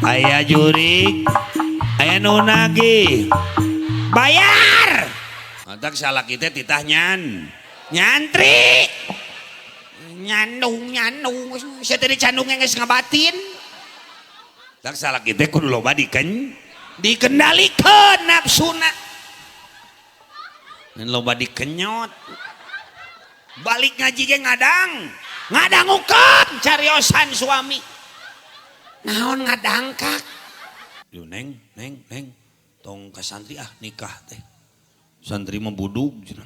Aya jurig, aya nu nagih. Bayar. Matak salah kita titah nyantri. Nyandung. Saya tadi candungnya geus ngabatin. Tak salah kita kudu loba dikendalikeun nafsuna. Dan loba dikenyot. Balik ngaji ge ngadangukeun cariosan suami. Naon ngadangkak. Yo neng, tong ka santri nikah teh. Santri mah budug cenah.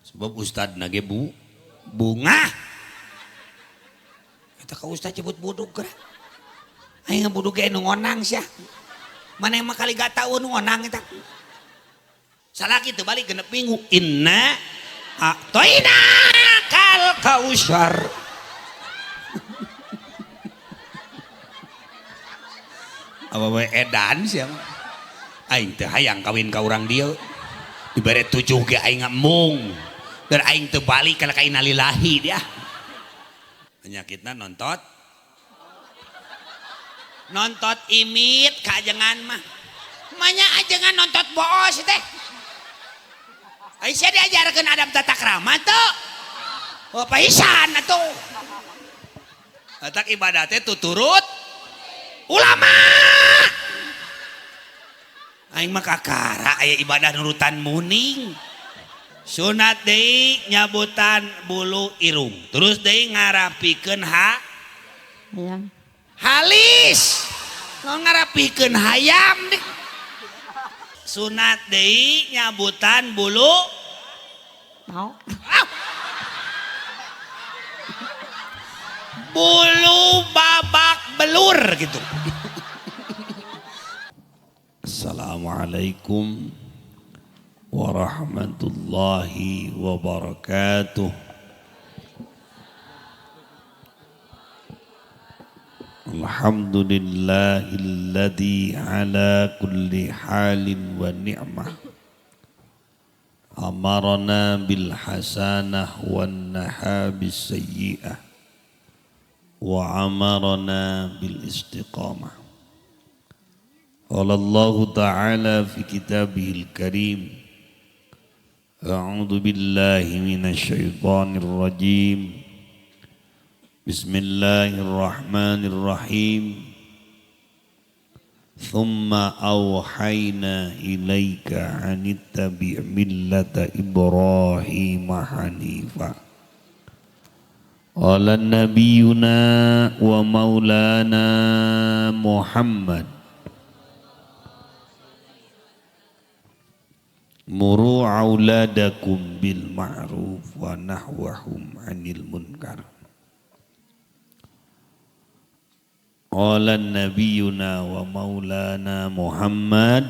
Sebab ustad na ge bunga. Eta ka ustad nyebut budug geura. Aing budug ge nu ngonang sia. Mana emang kali gak tahu nu ngonang eta. Salaki teu balik genep minggu. Inna a'toina kal kausar. Apa bae edan sia. Aing teh hayang kawin ka urang dieu. Dibere 7 ge aing ngemung. Dan aing teu balik kana ka innalillahi dia. Penyakitna nontot imit kajengan mah. Manya ajengan nontot boos teh. Aisyah diajarkeun adab tata krama teu. Oh paisan atuh. Atak ibadah teh tuturut ulama. Aing mah kakara aya ibadah nurutan muning. Sunat deui nyabutan bulu irung. Terus deui ngarapikeun hayam. Halis. Nu ngarapikeun hayam deh. Sunat deui nyabutan bulu bulu babak belur gitu. Assalamualaikum warahmatullahi wabarakatuh. Alhamdulillahilladzi ala kulli halin wa ni'mah amarna bil hasanah wan naha bis sayyi'ah wa amarna bil istiqamah. Qala Allah ta'ala fi kitabihil karim a'udzu billahi minasy syaithanir rajim. Bismillahirrahmanirrahim. Thumma awhayna ilaika anittabi' millata Ibrahim hanifa. Qala nabiyuna wa maulana Muhammad muru auladakum bil ma'ruf wa nahwahum 'anil munkar. Qala nabiyuna wa maulana Muhammad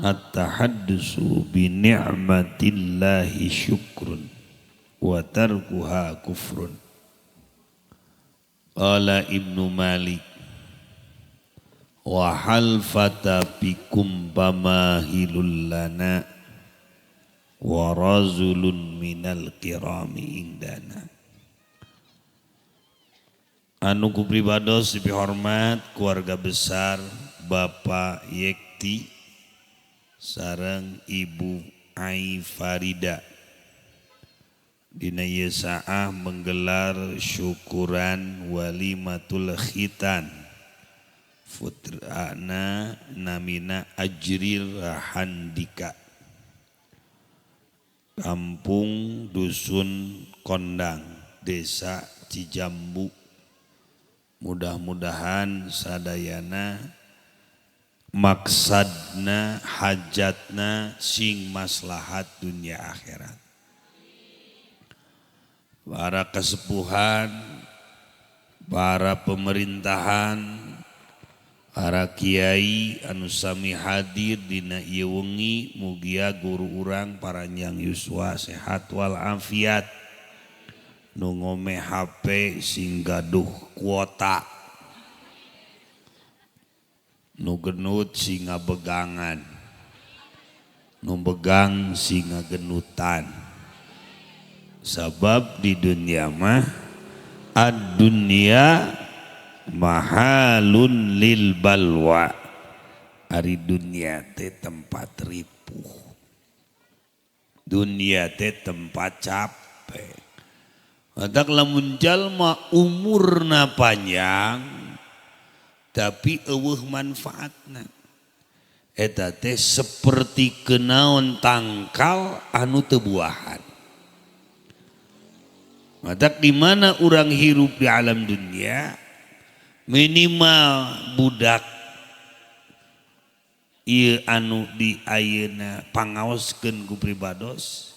at-tahaddusu bi ni'matillahi syukrun wa tarkuha kufrun. Qala Ibnu Malik wa hal fata bikum bamahilul lana wa razulun minal kirami indana. Anu ku pribados dihormat keluarga besar Bapak Yekti sareng Ibu Ai Farida dina ieu saah menggelar syukuran walimatul khitan putrana namina Ajril Handika Kampung Dusun Kondang Desa Cijambu. Mudah-mudahan sadayana maksadna hajatna sing maslahat dunia akhirat. Para kesepuhan, para pemerintahan, para kiai anu sami hadir dina ieu wengi mugia guru urang paranjang yuswa sehat wal afiat. Nu ngome HP sing gaduh kuota, nu genut sing ngabegangan, nu begang sing ngagenutan. Sabab di dunia mah ad-dunya mahalun lil balwa, ari dunia teh tempat ripuh, dunia teh tempat capek. Matak lamun jalma umurna panjang tapi eueuh manfaatna, eta teh seperti kenaon tangkal anu teu buahan. Matak di mana orang hirup di alam dunia, minimal budak ieu anu di ayeuna pangaoskeun ku pribados,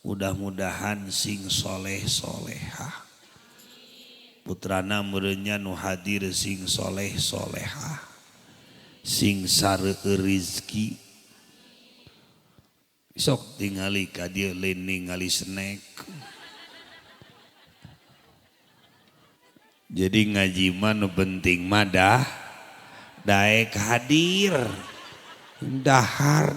mudah-mudahan sing soleh solehah, putrana merenya nu hadir sing soleh solehah, sing sareu rezeki. Sok tingali ka dieu lain ningali snack. Jadi ngaji mah nu penting mah daek hadir, dahar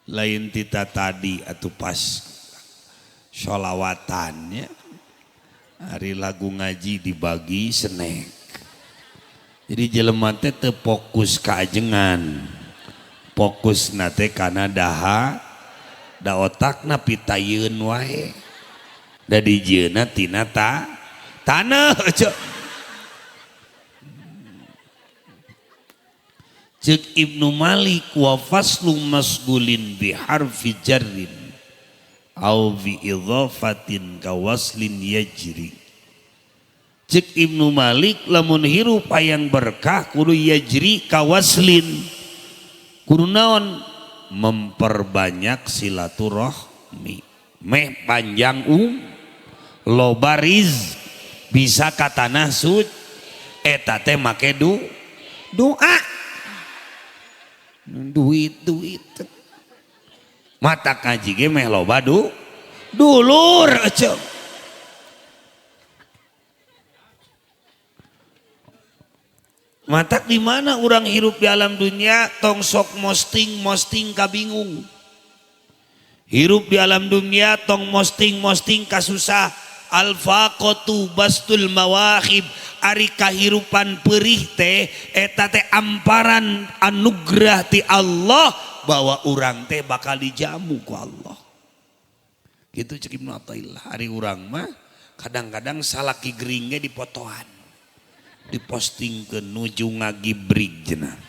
lain tita tadi atau pas sholawatannya hari lagu ngaji dibagi snack. Jadi jelema teh teu fokus ka ajengan, fokus nate kana da otakna pitayeun wae. Da dijieuna tina taneuh Cek Ibnu Malik, wa faslu masgulin bi harfi jarrin au bi idhafatin ka waslin yajri. Cek Ibnu Malik, lamun hirup hayang berkah kudu yajri ka waslin, kudu naon, memperbanyak silaturahmi, meh panjang loba riz, bisa ka tanah suci, eta teh make doa, duit mata kaji ge meh loba dulur eceuk. Matak di mana orang hirup di alam dunia tong sok mosting kabingung. Hirup di alam dunia tong mosting kasusah. Al-faqatu bastul mawahib, ari kahirupan perih teh eta teh amparan anugerah ti Allah bahwa urang teh bakal dijamu ku Allah. Gitu cek Ibnu Athaillah. Ari urang mah kadang-kadang salaki gering ge dipotoan, dipostingkeun nuju ngagibrig cenah.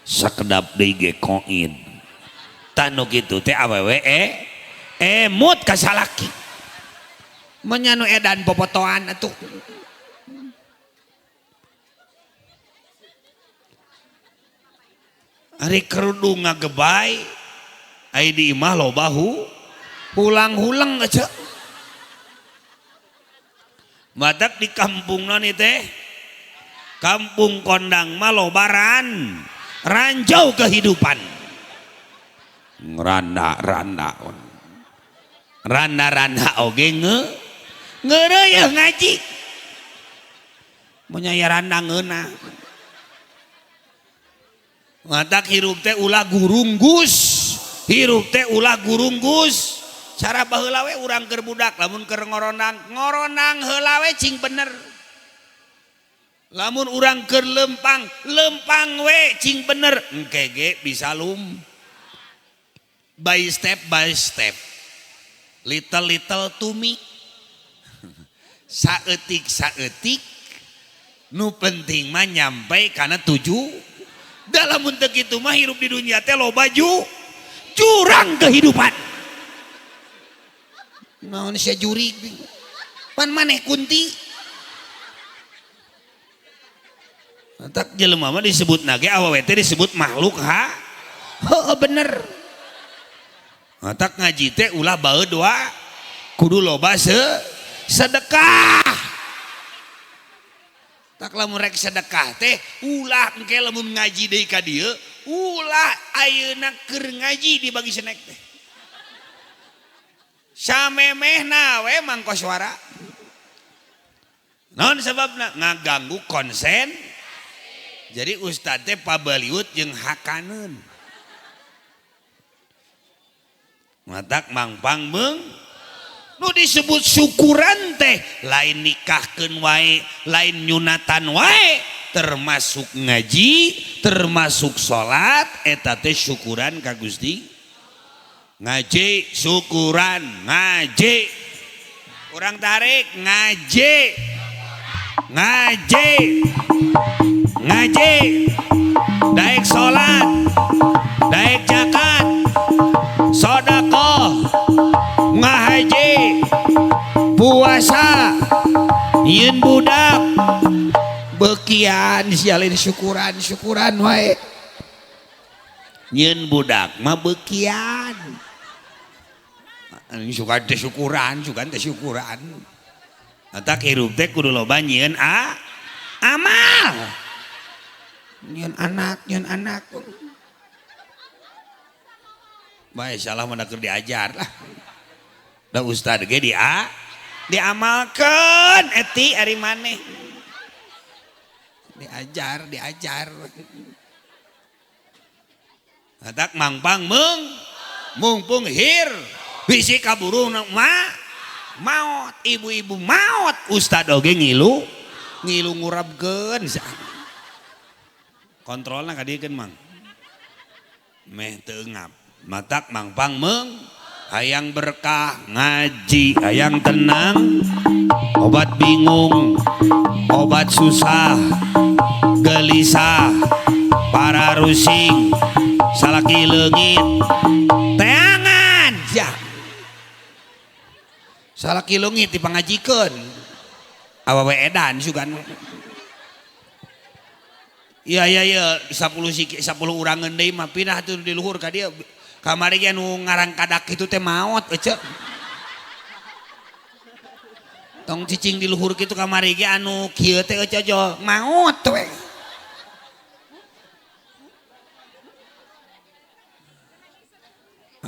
Sakedap deui ge koin. Tanu kitu teh awewe emut ka salaki. Menyanu edan popotoan atuh. Ari kerudung ngagebay ai di imah loba hulang-hulang aja. Matak di kampung nani teh, kampung kondang mah lobaran ranjau kehidupan. Randa oge ngeureuh ngaji munya randa ngeuna. Matak hirup teh ulah gurunggus, cara baheula we urang keur budak lamun keur ngoronang heula we cing bener. Lamun urang keur lempang we cing bener, engke ge bisa by step, little to me, saeutik nu penting mah nyampe kana tuju. Dalam untuk itu mah hirup di dunia teh loba jurang kehidupan. Naon sia jurig pan maneh kunti. Tak jelema mah disebut nage awewe teh disebut makhluk heuh bener. Tak ngaji teh ulah bae doa kudu loba sedekah. Tak lamun rek sedekah teh ulah engke lamun ngaji deui ka dieu ulah ayeuna keur ngaji dibagi snack teh. Samemehna we mangko suara. Naon sababna? Ngaganggu konsen. Jadi ustad teh pabaliut jeung hakaneun. Matak mangpang nu disebut syukuran teh lain nikahkeun wae lain nyunatan wae termasuk ngaji termasuk salat eta teh syukuran ka Gusti ngaji syukuran ngaji urang tarik ngaji ngaji ngaji daek salat daek zakat sedekah ngahaji puasa ieun budak bekian sialin syukuran wae ieun budak mah bekian sugan teh syukuran eta hirup teh kudu loba nyieun amal nyieun anak bae salah mana keur diajar lah da ustad ge diamalkeun eti ari maneh diajar hadak mangpang mungpung hir bisi kaburu maot ibu-ibu maot ustad oge ngilu ngurabkeun kontrolna ka dieu keun mang meh teu ngap matak mangpang hayang berkah ngaji hayang tenang obat bingung obat susah gelisah para rusing salaki leungit teangan ya salaki leungit dipangajikeun awewe edan sugan iya 10 urangan deui mah pindah tuh di luhur ka dieu kamari ge anu ngarang kadak kitu teh maot ece tong cicing di luhur kitu kamari ge anu kieu teh ece jo maot we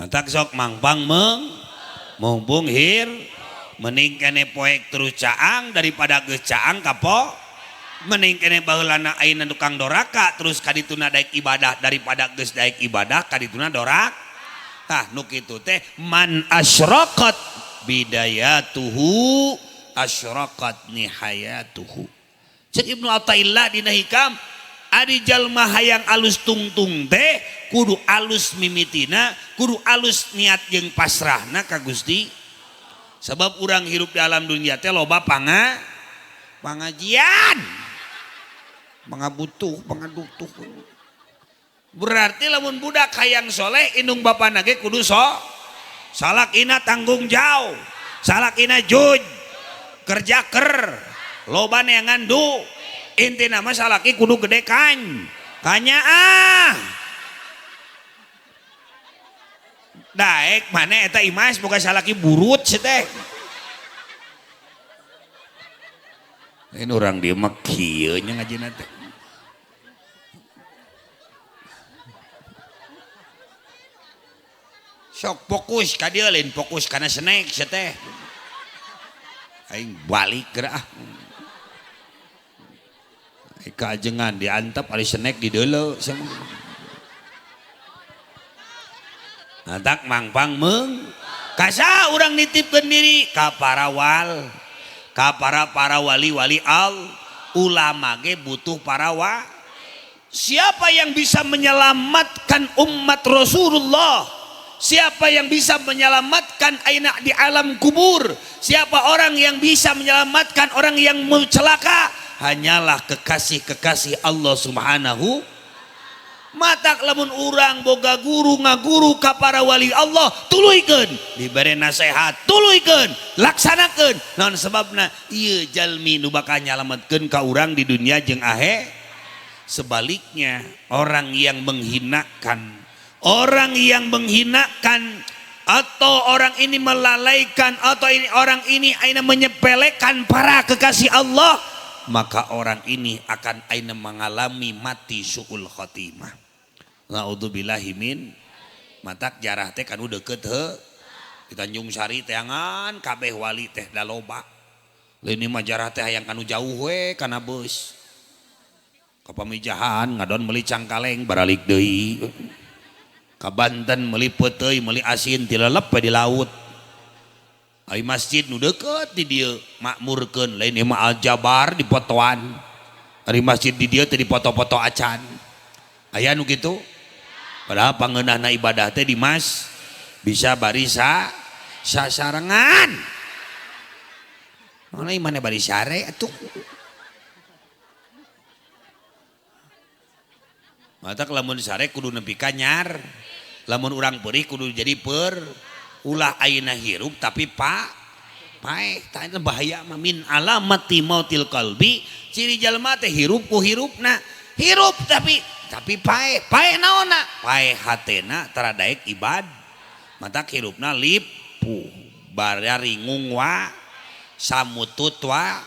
tak sok mangpang mumpung hir mending kene poek terus caang daripada geus caang kapo mending kene baheulana ayeuna tukang doraka terus kadituna daek ibadah daripada geus daek ibadah kadituna dorak tah nu kitu teh man asyraqat bidayatuhu asyraqat nihayatuhu cek Ibnu Athaillah dina hikam ari jalma hayang alus tungtung teh kudu alus mimitina kudu alus niat jeung pasrahna ka Gusti sebab urang hirup di alam dunia teh loba pangajian pangabutuh pangadutuh berarti lamun budak hayang soleh indung bapana ge kudu salakina tanggung jawab salakina juj kerja loba neangan du intina mah salaki kudu gede kanya daek mana eta imas boga salaki burut seteh ini orang dia mah kieu nya ngajina teh sok fokus ka dieu lain fokus kana snack seteh aing balik geura kajengan diantep ari snack di deuleu tak mangpang kasa urang nitipkeun diri ka para wali-wali ulama ge butuh siapa yang bisa menyelamatkan umat Rasulullah siapa yang bisa menyelamatkan aina di alam kubur siapa orang yang bisa menyelamatkan orang yang mau celaka hanyalah kekasih-kekasih Allah subhanahu matak lamun urang boga guru ngaguru ka para wali Allah tuluykeun dibere nasihat tuluykeun laksanakeun naon sebabna ieu jalmi nu bakal nyalametkeun ka urang di dunia jeung sebaliknya orang yang menghinakan atau orang ini melalaikan atau orang ini aina menyepelekan para kekasih Allah maka orang ini akan aina mengalami mati suul khotimah. Naudzubillahi min matak jarah teh kanu deukeut heuh di Tanjung Sari teangan kabeh wali teh da loba leuwih mah jarah teh hayang kanu jauh we kana beus ka Pamijahan ngadon meuli Cangkaleng baralik deui ka Banten meuli peuteuy meuli asin ti lelep di laut Ai masjid nu deukeut di dieu makmurkeun lain ieu mah aljabar di fotoan. Ari masjid di dieu teh di foto-foto acan. Aya nu kitu. Padahal pangeunahna ibadah teh di mas bisa barisa sasarengan. Mana imane bari sare atuh. Mata lamun sare kudu nepi ka nyar. Lamun urang peurih kudu jadi ulah ayeuna hirup tapi paeh tah eta bahaya mah min alamati mautil qalbi ciri jalma teh hirup ku hirupna hirup tapi paeh naonna paeh hatena tara daek ibad mata hirupna lipu bararingung wa samutut wa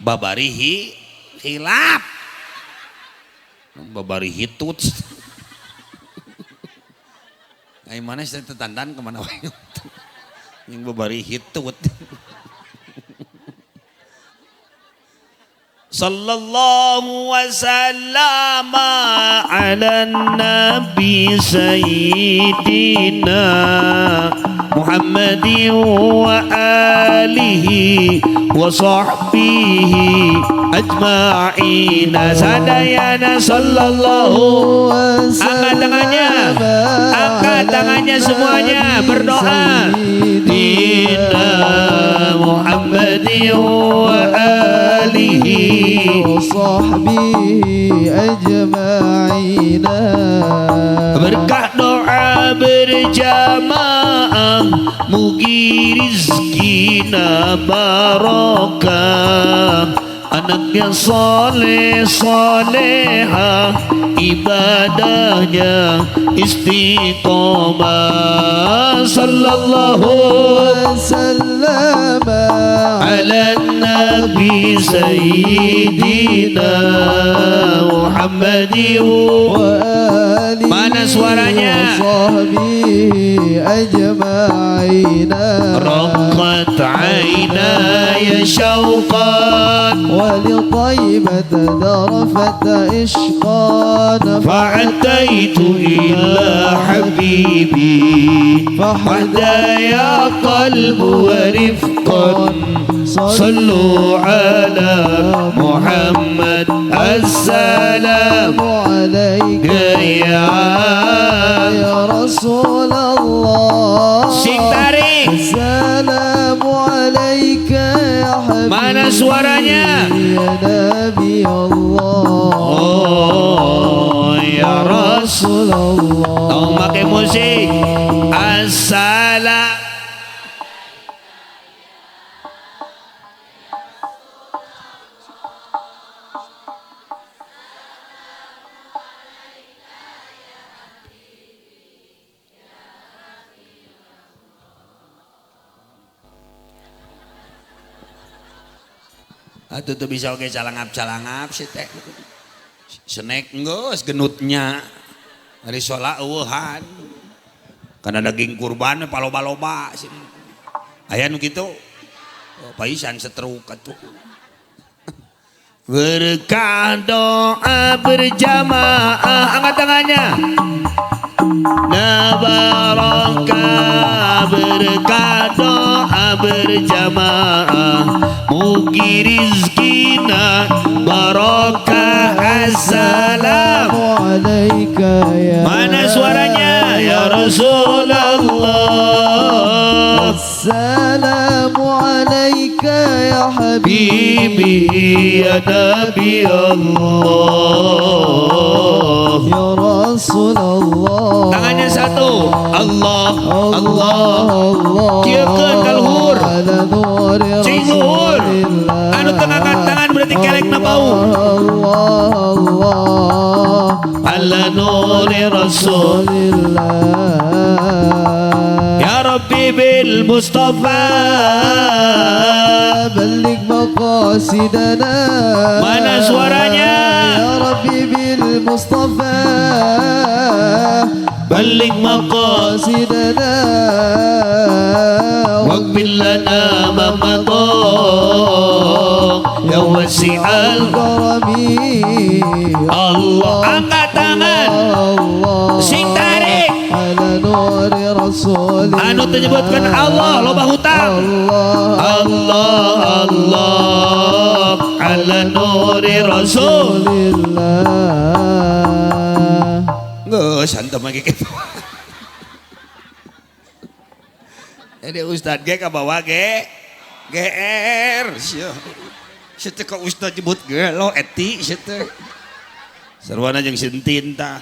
babarihi hilap babari hitut ai mana saya tetandan kemana wae yang babari hitut sallallahu wasallam ala nabi sayyidina Muhammadin wa alihi wa sahbihi ajma'ina sadayana sallallahu angkat tangannya semuanya berdoa dina Muhammadin wa alihi wa sahbihi ajma'ina berkah doa berjamaah mugi rizkina barokah anaknya soleh soleha ibadahnya istiqomah sallallahu wasallam ala nabi sayyidina Muhammadin wa alihi mana suaranya raqat aynaya syauqan ولطيبة ذرفة إشقان فأتيت إلى حبيبي فهدايا قلب ورفقا صلوا على محمد السلام عليك يا رسول الله سيكتاري السلام عليك يا حبيبي mana suaranya ya Nabi Allah oh ya Rasulullah tolong pakai musik assalam atuh tuh bisa oke calangap sih teh snack geus genutnya dari sholat eueuhan karena daging kurban paloba-loba sih aya nu kitu paisan setruk atuh berkah doa berjamaah angkat tangannya na barokah berkah doa berjamaah mugi rizkina barokah assalamu alaika ya mana suaranya ya Rasulullah assalamu alaika ya habibi ya nabi Allah ya Rasulullah tangannya satu Allah kiekeun kalhur cing luhur anu tengahkan tangan berarti kelekna bau ala nuri rasulillah ya Rabbi bil Mustafa balik maqasidana mana suaranya ya Rabbi bil Mustafa balik maqasidana واغفر لنا ما مضى يا واسع Allah angkat tangan sing tarik anu menyebutkan Allah loba hutang Allah Allah ala nuri rasulillah geus santem lagi kitu jadi ustad ge ka bawa ge GR sia teh ka ustad nyebut ge lo eti sia teh sarwana jeung sintin tah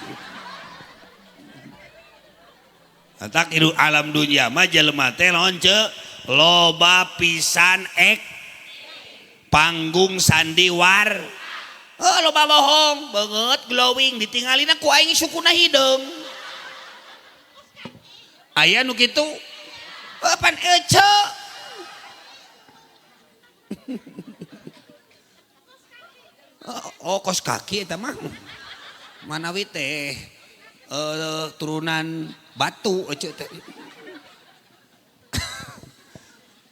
tak hidup alam dunia mah jelema teh lonce loba pisan panggung sandiwar loba bohong banget glowing ditinggalina ku aing sukuna hideung aya nu kitu pan ece oh kos kaki eta mah manawi teh turunan batu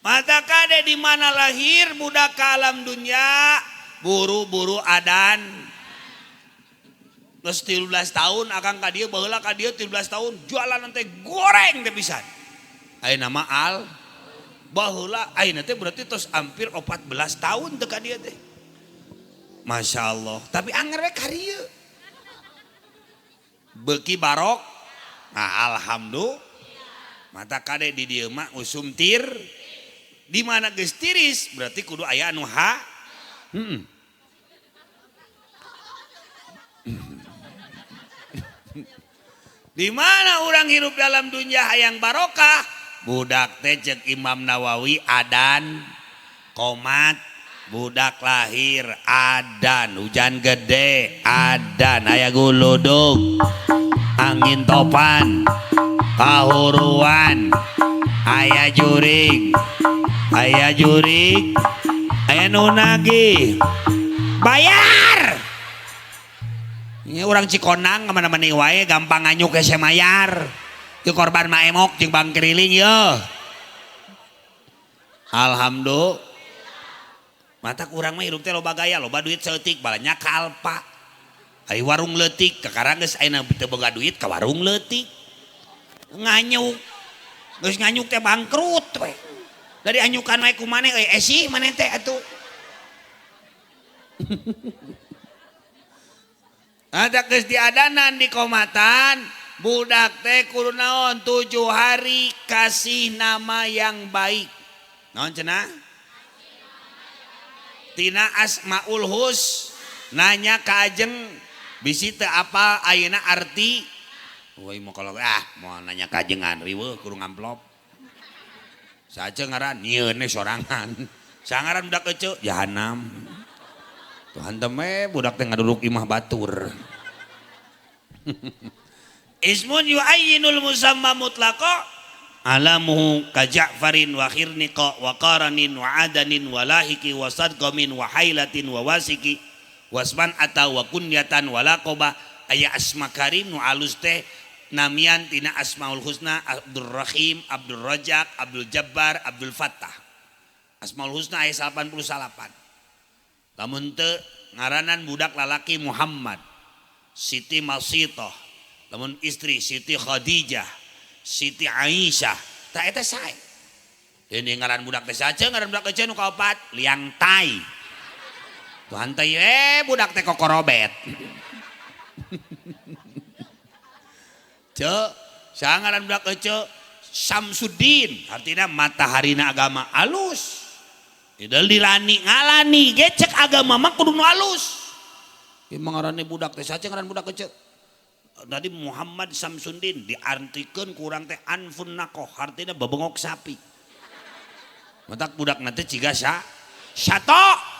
mata kade di mana lahir budak ke alam dunia buru-buru adan geus 13 tahun akang ka dieu baheula ka dieu 13 tahun jualan teh goreng teh pisan ayeuna nama al baheula ayeuna teh berarti tos hampir 14 tahun teh ka dieu teh Masya Allah tapi anger we ka dieu beuki barok nah, alhamdulillah mata kade di dieu mah usum tir di mana geus tiris berarti kudu aya anu di mana orang hidup dalam dunia hayang barokah budak teh cek Imam Nawawi adan komat budak lahir adan hujan gede adan aya guludug angin topan kahuruan aya jurig aya nu nagih bayar ini orang Cikonang kemana-mana wae gampang nganyuk ke semayar itu korban maemok jeung bang keriling ya alhamdulillah mata kurang mah hidup teh loba gaya loba duit seutik balanya kalpa ai warung leutik kakarang geus ayeuna teu boga duit ka warung leutik nganyuk geus nganyuk teh bangkrut we dari anyukan wae ku maneh sih maneh teh atuh ada geus diadanan di komatan budak teh kudu naon 7 hari kasih nama yang baik naon cenah tina asmaul hus nanya ka ajeng bisi teu apa ayeuna arti woi mau kalau mau nanya ka ajengan riweuh kudu ngamplop saja ngaran nyieun we sorangan sangaran budak ece jahanam Tuhan teme budak teh ngaduduk imah batur ismun yu'ayyinul musamma mutlaqo alamuhu ka Ja'farin wa khirniqa wa qaranin wa adanin wa lahiki wa sadqamin wa hailatin wa wasiki wasman atau wa kunyatan wa laqaba aya asma karim nu alus teh namian tina asmaul husna Abdul Rahim Abdul Rajak Abdul Jabbar Abdul Fattah asmaul husna aya 88 lamun teu ngaranan budak lalaki Muhammad Siti Masitoh lamun istri Siti Khadijah Siti Aisyah tak eta sae ini ngaran budak teh saja ngaran budak teh nu kaopat liang tai Tuhan teh budak teh kokorobet ce sangaran budak teh Samsuddin artinya mataharina agama alus idel dilani ngalani gecek agama mah kudu nu alus ieu ngaranna budak teh saja ngaran budak teh tadi Muhammad Samsuddin diartikeun kurang teh anfun nakoh artinya babengok sapi matak budak nanti ciga syato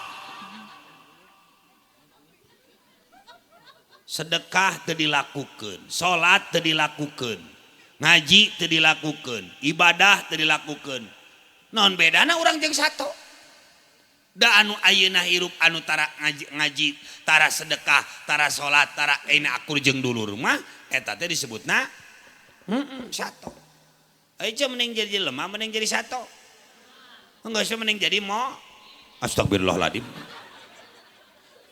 sedekah teu dilakukeun salat teu dilakukeun ngaji teu dilakukeun ibadah teu dilakukeun naon bedana urang jeung sato da anu ayeuna hirup anu tara ngaji tara sedekah tara salat tara ayeuna akur jeung dulur mah eta teh disebutna sato aja mending jadi jelema mending jadi sato enggak usah mending jadi mo astagfirullahaladzim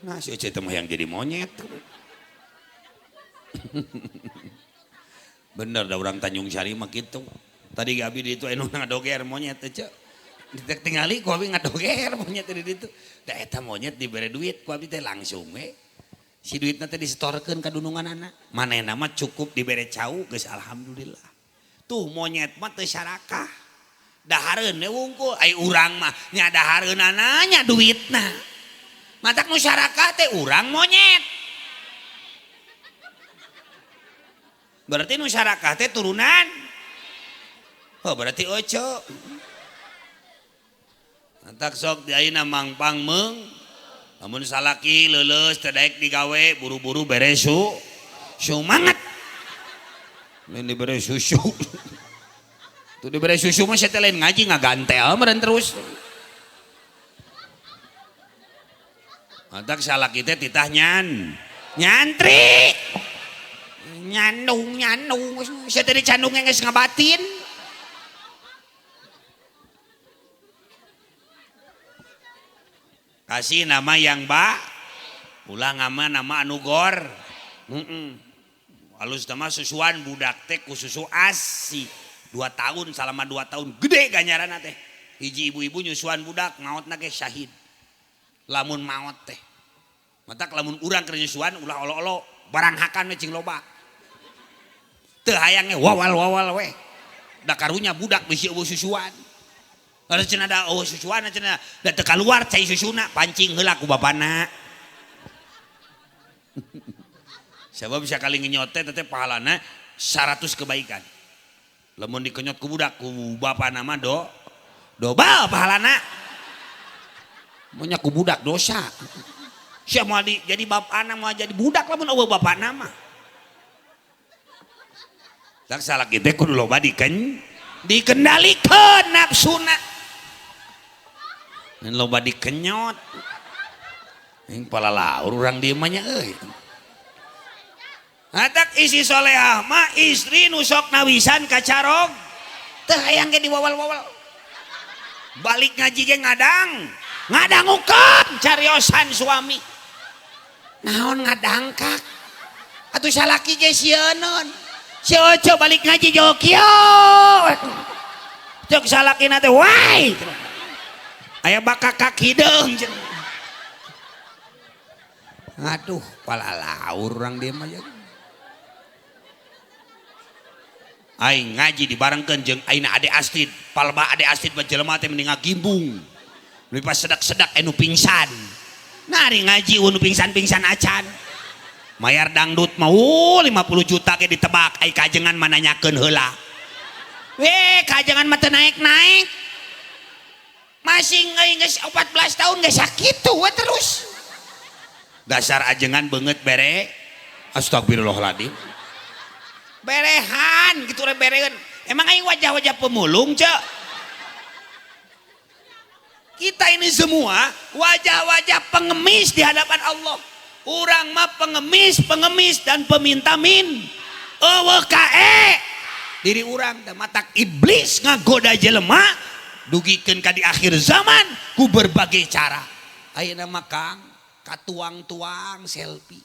Nah si Ece mah yang jadi monyet. Bener dah orang Tanjung Sari mah gitu. Tadi Gabi di itu anu ngadoger monyet teh. Ditingali ku abi ngadoger monyet di ditu. Da eta monyet dibere duit ku abi teh langsung we. Si duitna teh disetorkeun ka dununganana. Manehna mah cukup dibere cau geus alhamdulillah. Tuh monyet mah teu sarakah. Dahareun we wungkul ai urang mah nya dahareunana nya duitna. Matak nu sarakah teh urang monyet. Berarti nu sarakah teh turunan. Oh berarti oco. Antak sok di ayeuna mangpang meung. Lamun salaki leuleus teu daek digawe buru-buru beres sumanget. Lain dibere susu. Tuh dibere susu mah saya lain ngaji ngagantel meureun terus. Antak salaki teh titah nyantri. Nyandung saya tadi candungnya geus ngabatin. Kasih nama yang ulang nama anu gor. Halus nama susuan budak teh ku susu asi 2 tahun selama 2 tahun gede ganjaran teh. Hiji ibu-ibu nyusuan budak maotna ge syahid. Lamun maot teh. Matak lamun urang keur nyusuan ulah olo-olo barang hakan we cing loba. Teu hayangnya wawal we. Da karunya budak bisi eueuh susuan. Kalau cenah da eueuh susuan cenah da teu kaluar cai susuna pancing heula ku bapana. Sebab bisa kali ngenyote teh pahalana 100 kebaikan. Lamun dikenyot ku budak ku bapana mah dobal pahalana. Mun ku budak dosa. Sia moal jadi bapana moal jadi budak lamun eueuh bapana mah. Tak salah kita kudu loba dikendalikeun nafsuna. Dan loba dikenyot. Yang pala laur urang dieu mah nya euy. Hatak isi solehah mah istri nu sok nawisan ka carog. Teu hayang ge diwawal-wawal. Balik ngaji ge ngadangukeun cariosan suami. Naon ngadangkak? Atuh salaki ge sieun. Si Oco balik ngaji jokio cok salakina teh wai aya bakakak hideung aduh pala laur urang dieu mah aing ngaji dibarengkeun jeung aina Ade Astrid palba Ade Astrid mah jelema teh mending ngagimbung leuwih pas sedak-sedak anu pingsan nari ngaji anu pingsan-pingsan acan mayar dangdut mau 50 juta ke ditebak ai kajengan mana nanyakeun heula we kajengan mah teu naik-naik masing euy geus 14 tahun geus sakitu we terus dasar ajengan beungeut bere astagfirullahaladzim berehan kitu re bereun emang aing wajah-wajah pemulung cek kita ini semua wajah-wajah pengemis di hadapan Allah. Urang mah pengemis dan peminta eueuh kae diri urang teh matak iblis ngagoda jelema dugikeun ka di akhir zaman ku berbagai cara ayeuna mah Kang katuang-tuang selfie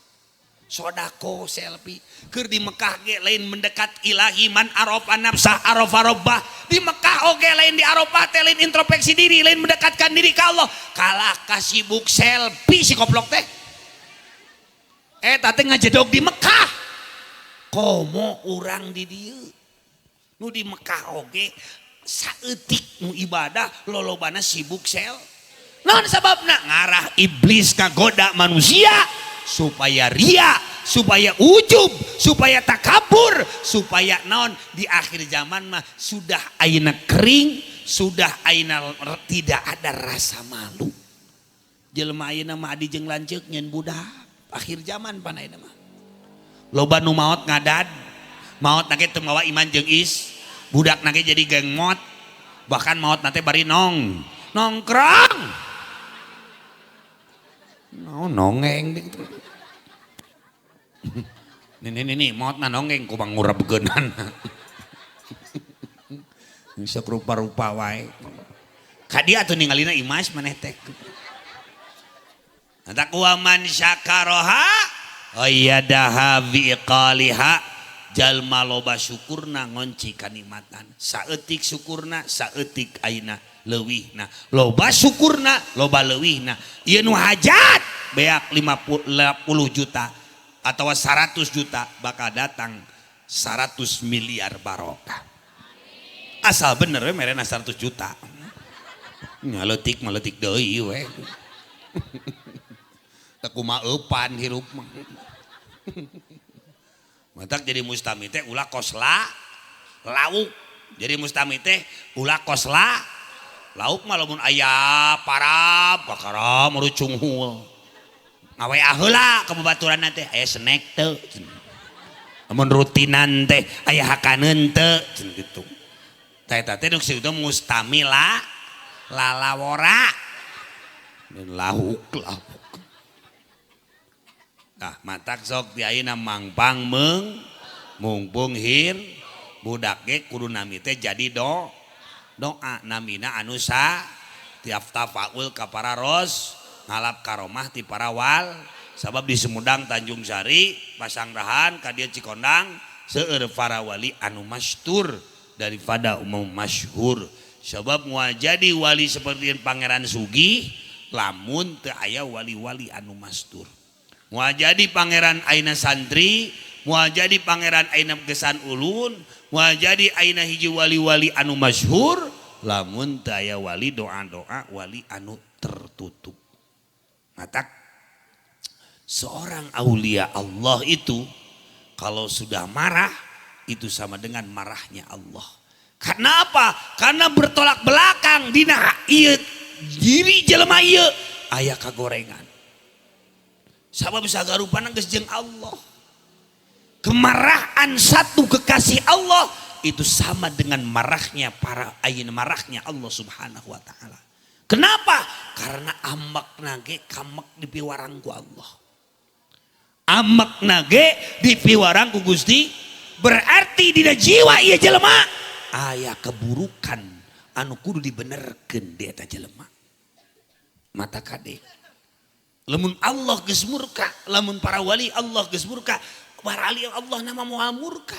sodako selfie keur di Mekah ge lain mendekat ilahi man arafa nafsah arafa rabbah di Mekah oge lain di Arafah teh lain introspeksi diri lain mendekatkan diri ka Allah kalah kasibuk selfie si goblok teh teh ngajedog di Mekah komo urang di dieu nu di Mekah oge saeutik nu ibadah lolobana sibuk sel naon sababna ngarah iblis kagoda manusia supaya ria supaya ujub supaya takabur supaya naon di akhir zaman mah sudah ayeuna kering sudah ayeuna tidak ada rasa malu jelema ayeuna mah adi jeung lanceuk nyen budak akhir zaman panaina mah loba nu maot ngadad maot nage teu mawa iman jeung budak nage jadi geng mot bahkan maot nate bari nongkrong nongeng ini maot na nongeng ku mangurabgeunan bisa rupa-rupa wae ka dia atuh ningalina imas maneh teh Antak waman syakaroha ayyadaha biqaliha jalma loba syukurna ngonci kanikmatan saeutik syukurna saeutik aina leuwihna loba syukurna loba leuwihna ieu nu hajat beak 50 juta atau 100 juta bakal datang 100 miliar barokah asal bener we merena 100 juta ngaletik deui we kumaha eupan hirup mah. Matak jadi mustami teh ulah kosla lauk. Jadi mustami teh ulah kosla lauk mah lamun aya parab kakara merucung hul. Ngawe heula ka babaturan teh aya snack teu. Lamun rutinan teh aya hakaneun teu kitu. Tah eta teh nu situ mustami lalawora. Dan lauk. Nah, matak sok di ayeuna mangpang mungpung hir budak ge kudu nami teh jadi doa namina anu tiap tafaul ka para ros ngalap karomah ti para wal sabab di Sumedang Tanjung Sari Pasanggrahan ka dieu Cikondang seueur para wali anu mastur daripada umum masyhur sabab moal jadi wali seperti Pangeran Sugih lamun teu aya wali-wali anu mastur. Mau jadi pangeran aina santri, mau jadi pangeran aina gesan ulun, mau jadi aina hiji wali-wali anu masyhur, lamun teu aya wali doa-doa wali anu tertutup. Matak seorang aulia Allah itu kalau sudah marah itu sama dengan marahnya Allah. Karena apa? Karena bertolak belakang dina ieu diri jelema ieu aya kagorengan. Sabab sagarupana geus jeung Allah. Kemarahan satu kekasih Allah itu sama dengan marahnya marahnya Allah Subhanahu wa taala. Kenapa? Karena amakna ge kamek dipiwarang ku Allah. Amakna ge dipiwarang ku Gusti berarti dina jiwa ieu jelema aya keburukan anu kudu dibenerkeun di eta jelema. Mata kade lamun Allah geus murka, lamun para wali Allah geus murka, para wali Allah nama moal murka.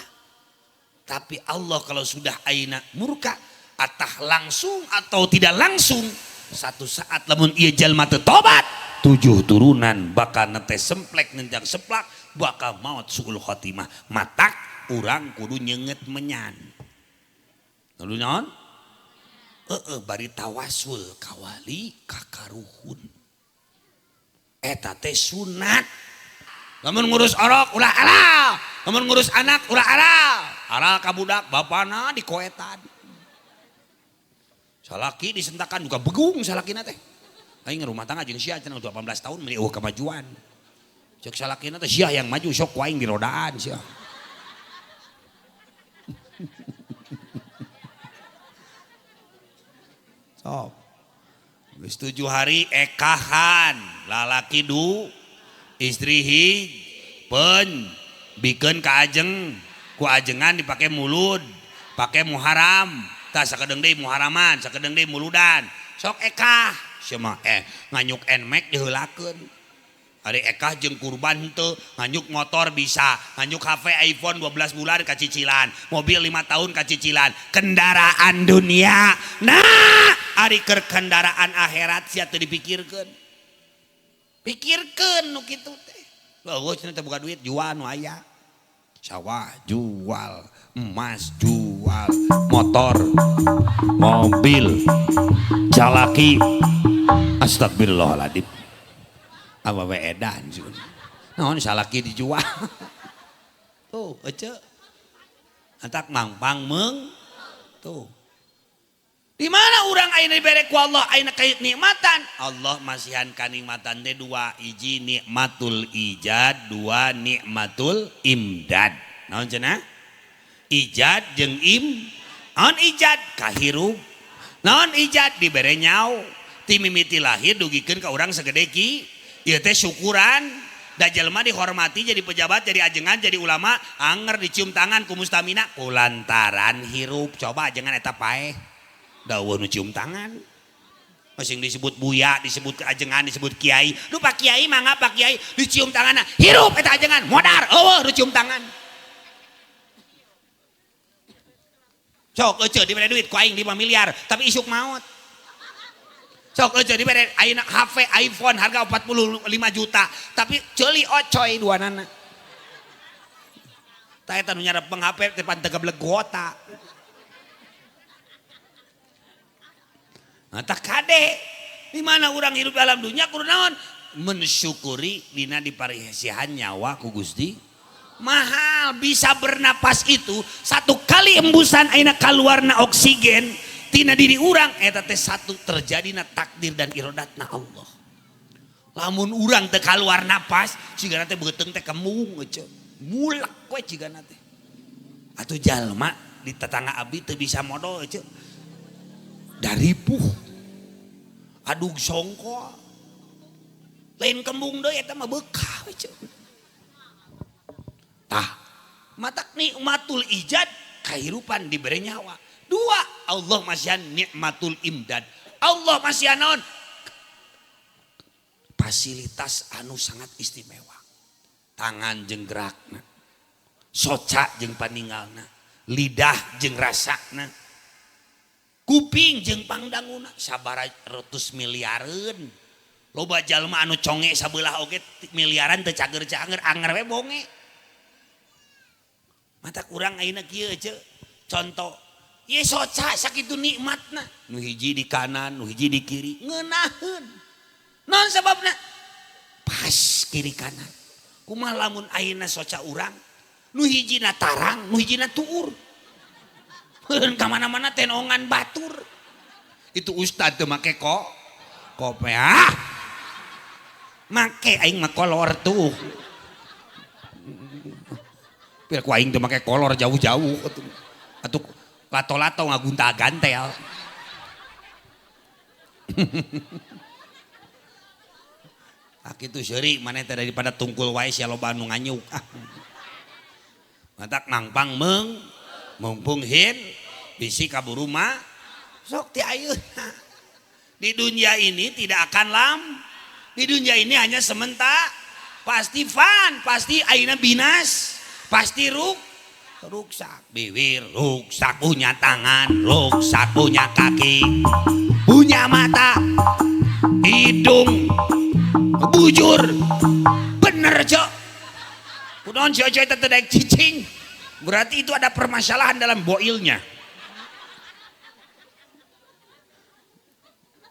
Tapi Allah kalau sudah aina murka, atah langsung atau tidak langsung, satu saat lamun ieu jalma teu tobat, 7 turunan bakal nete semplek nenjang seplak, bakal maut suul khotimah. Matak urang kudu nyeungeut menyan. Lalu naon? Bari tawasul ka wali ka karuhun. Eta teh sunat. Lamun ngurus orok ulah halal, lamun ngurus anak ulah halal. Halal ka budak bapana dikoetan. Salaki disentakan juga begung salakina teh. Aing rumah tangga jeung sia cenah 18 tahun meuli kemajuan. Cek salakina teh sia yang maju sok ku aing di rodaan sia. Sok. Geus 7 hari ekahan lalaki istri pen bikeun ka ajeng ku ajengan dipake mulud pake muharam tah sakedeung deui muharaman sakedeung deui muludan sok ekah sia mah nganyuk enmek diheulakeun ari ekah jeung kurban henteu nganyuk motor bisa nganyuk HP iPhone 12 bulan kacicilan mobil 5 tahun kacicilan kendaraan dunia nah ari keur kendaraan akhirat sia teu dipikirkeun. Pikirkeun nu kitu teh. Eueuh cenah teh boga duit jual nu aya. Sawah jual, emas jual, motor, mobil, calaki. Astagfirullahaladzim. Apa we edan sih. Naon salaki dijual. Tuh, ece. Antak mangpang tuh. Di mana orang aina dibere ku Allah aina kait nikmatan Allah masihan kanikmatan teh dua hiji nikmatul ijad dua nikmatul imdad naon cenah ijad jeung naon ijad kahirup naon ijad dibere nyao ti mimiti lahir dugikeun ka urang sagede ki ieu teh syukuran da jelema dihormati jadi pejabat jadi ajengan jadi ulama anger dicium tangan ku mustamina kulantaran hirup coba ajengan eta paeh dawuh nu cium tangan Masing disebut buya, disebut ajengan, disebut kiai. Lu Pak Kiai mangga Pak Kiai dicium tanganna. Hirup eta ajengan, modar. Eueuh dicium tangan. Sok euceu dibere duit ku aing 5 miliar, tapi isuk maut. Sok euceu dibere ayeuna HP iPhone harga 45 juta, tapi ceuli ocoy duanana. Tah eta nu nyarepeng HP teh pan teu gebleg kuota. Nah, tak kade di mana orang hidup dalam dunia kudu naon mensyukuri dina diparihasihan nyawa ku Gusti mahal bisa bernapas itu satu kali embusan aina kaluarna oksigen tina diri urang eta teh satu terjadina takdir dan iradatna Allah. Lamun urang teu kaluar napas cigana teh beuteung teh kemung ece mulak we cigana teh. Atuh jalma di tetangga abdi teu bisa modal ece daripuh adug songko lain kembung deui eta mah beukah we ceuk. Tah matak nikmatul ijad kahirupan diberi nyawa. Dua Allah masihan nikmatul imdad. Allah masihan naon fasilitas anu sangat istimewa. Tangan jeung gerakna, soca jeung paninggalna, lidah jeung rasana, kuping jeung pangdanguna sabaratus miliareun. Loba jalma anu conge sabelah oge miliaran teu cager-cager anger we bonge. Mata kurang ayeuna kieu ce contoh ye soca sakitu nikmatna nu hiji di kanan nu hiji di kiri ngeunaheun. Naon sababna? Pas kiri kanan. Kumaha lamun ayeuna soca urang nu hijina tarang nu hijina tuur. Heun ka mana-mana tenongan batur. Itu ustad teu make kope ah. Make aing mah kolor tuh. Biar ku aing teu make kolor jauh-jauh atuh lato-lato ngagunta-gantel. Akitu seuri maneh teh daripada tungkul wae sia loba anu nganyuk. Matak mangpang mumpung hin bisi kaburu mah sok ti ayeuna. Di dunia ini tidak akan di dunia ini hanya sementara, pasti fun, pasti ayeuna binas, pasti ruksak, bibir ruksak, punya tangan ruksak, punya kaki, punya mata, hidung bujur, bener cok. Kunaon si Ocoy teh daek cicing, berarti itu ada permasalahan dalam boilnya.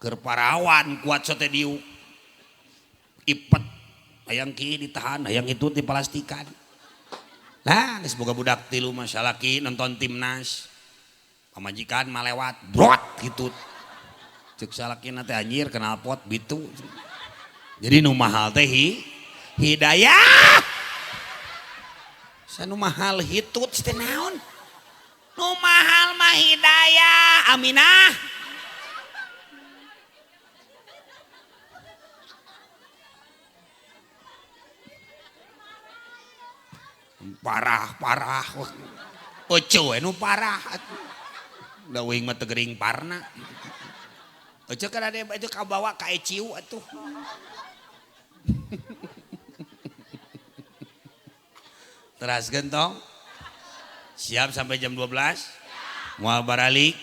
Kerparawan kuat sote diuk ipet hayang kieu ditahan hayang itu dipalastikan. Nah geus boga budak tilu masalaki nonton timnas pamajikan malewat brot gitu ceuk salakina teh anjir kenal pot bitu. Jadi nu mahal teh hidayah. Sanu mahal hitut teh naon? Nu mahal mah hidayah. Aminah. Parah Oco nu parah da uing mah teu gering parna. Oco kan ada baju kabawa ka eciu atuh. Teraskeun tong siap sampai jam 12 moal baralik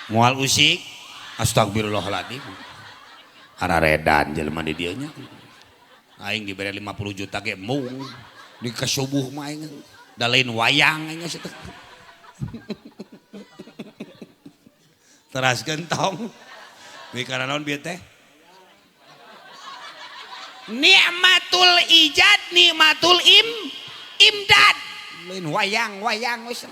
moal usik astagfirullahaladzim hararedan jelema di dieu nya aing dibere 50 juta ge mung di kasubuh mah aing da lain wayang aing geus teh. Teraskeun tong mikana naon bieu teh nikmatul ijad nikmatul imdad lain wayang wis.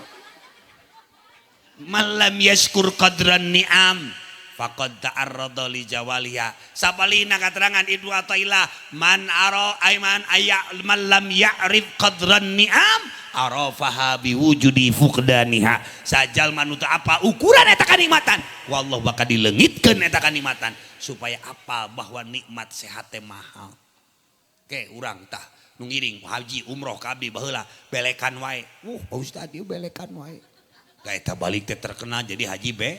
Malam yaskur qadran ni'am faqad ta'arrada li jawaliha. Sabalina katerangan Ibnu Athaillah man ara aiman aya man lam ya'rif qadran ni'am arafaha biwujudi fuqdaniha. Sajal manuta apa ukuran eta kanikmatan wallah bakal dileungitkeun eta kanikmatan supaya apa bahwa nikmat sehat teh mahal. Oke urang tah nu ngiring haji umroh ka abdi baheula belekan wae. Pak Ustad ieu belekan wae. Da eta balik teh terkenal jadi haji be.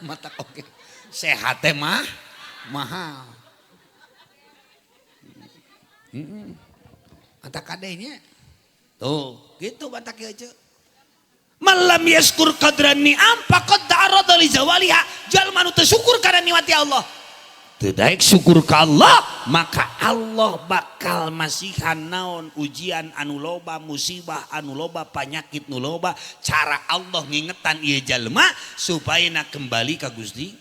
Mata oke. Sehat teh mah mahal. Mata kadenya. Tuh, gitu mata kieu. Malam yaskur qadran ni'am faqad ta'arrada li zawaliha. Jalma nu teu syukur kana nikmati Allah. Teu daek syukur ka Allah, maka Allah bakal masihan naon ujian anu loba, musibah anu loba, panyakit nu loba. Cara Allah ngingetan ieu jalma supaya na kembali ka Gusti.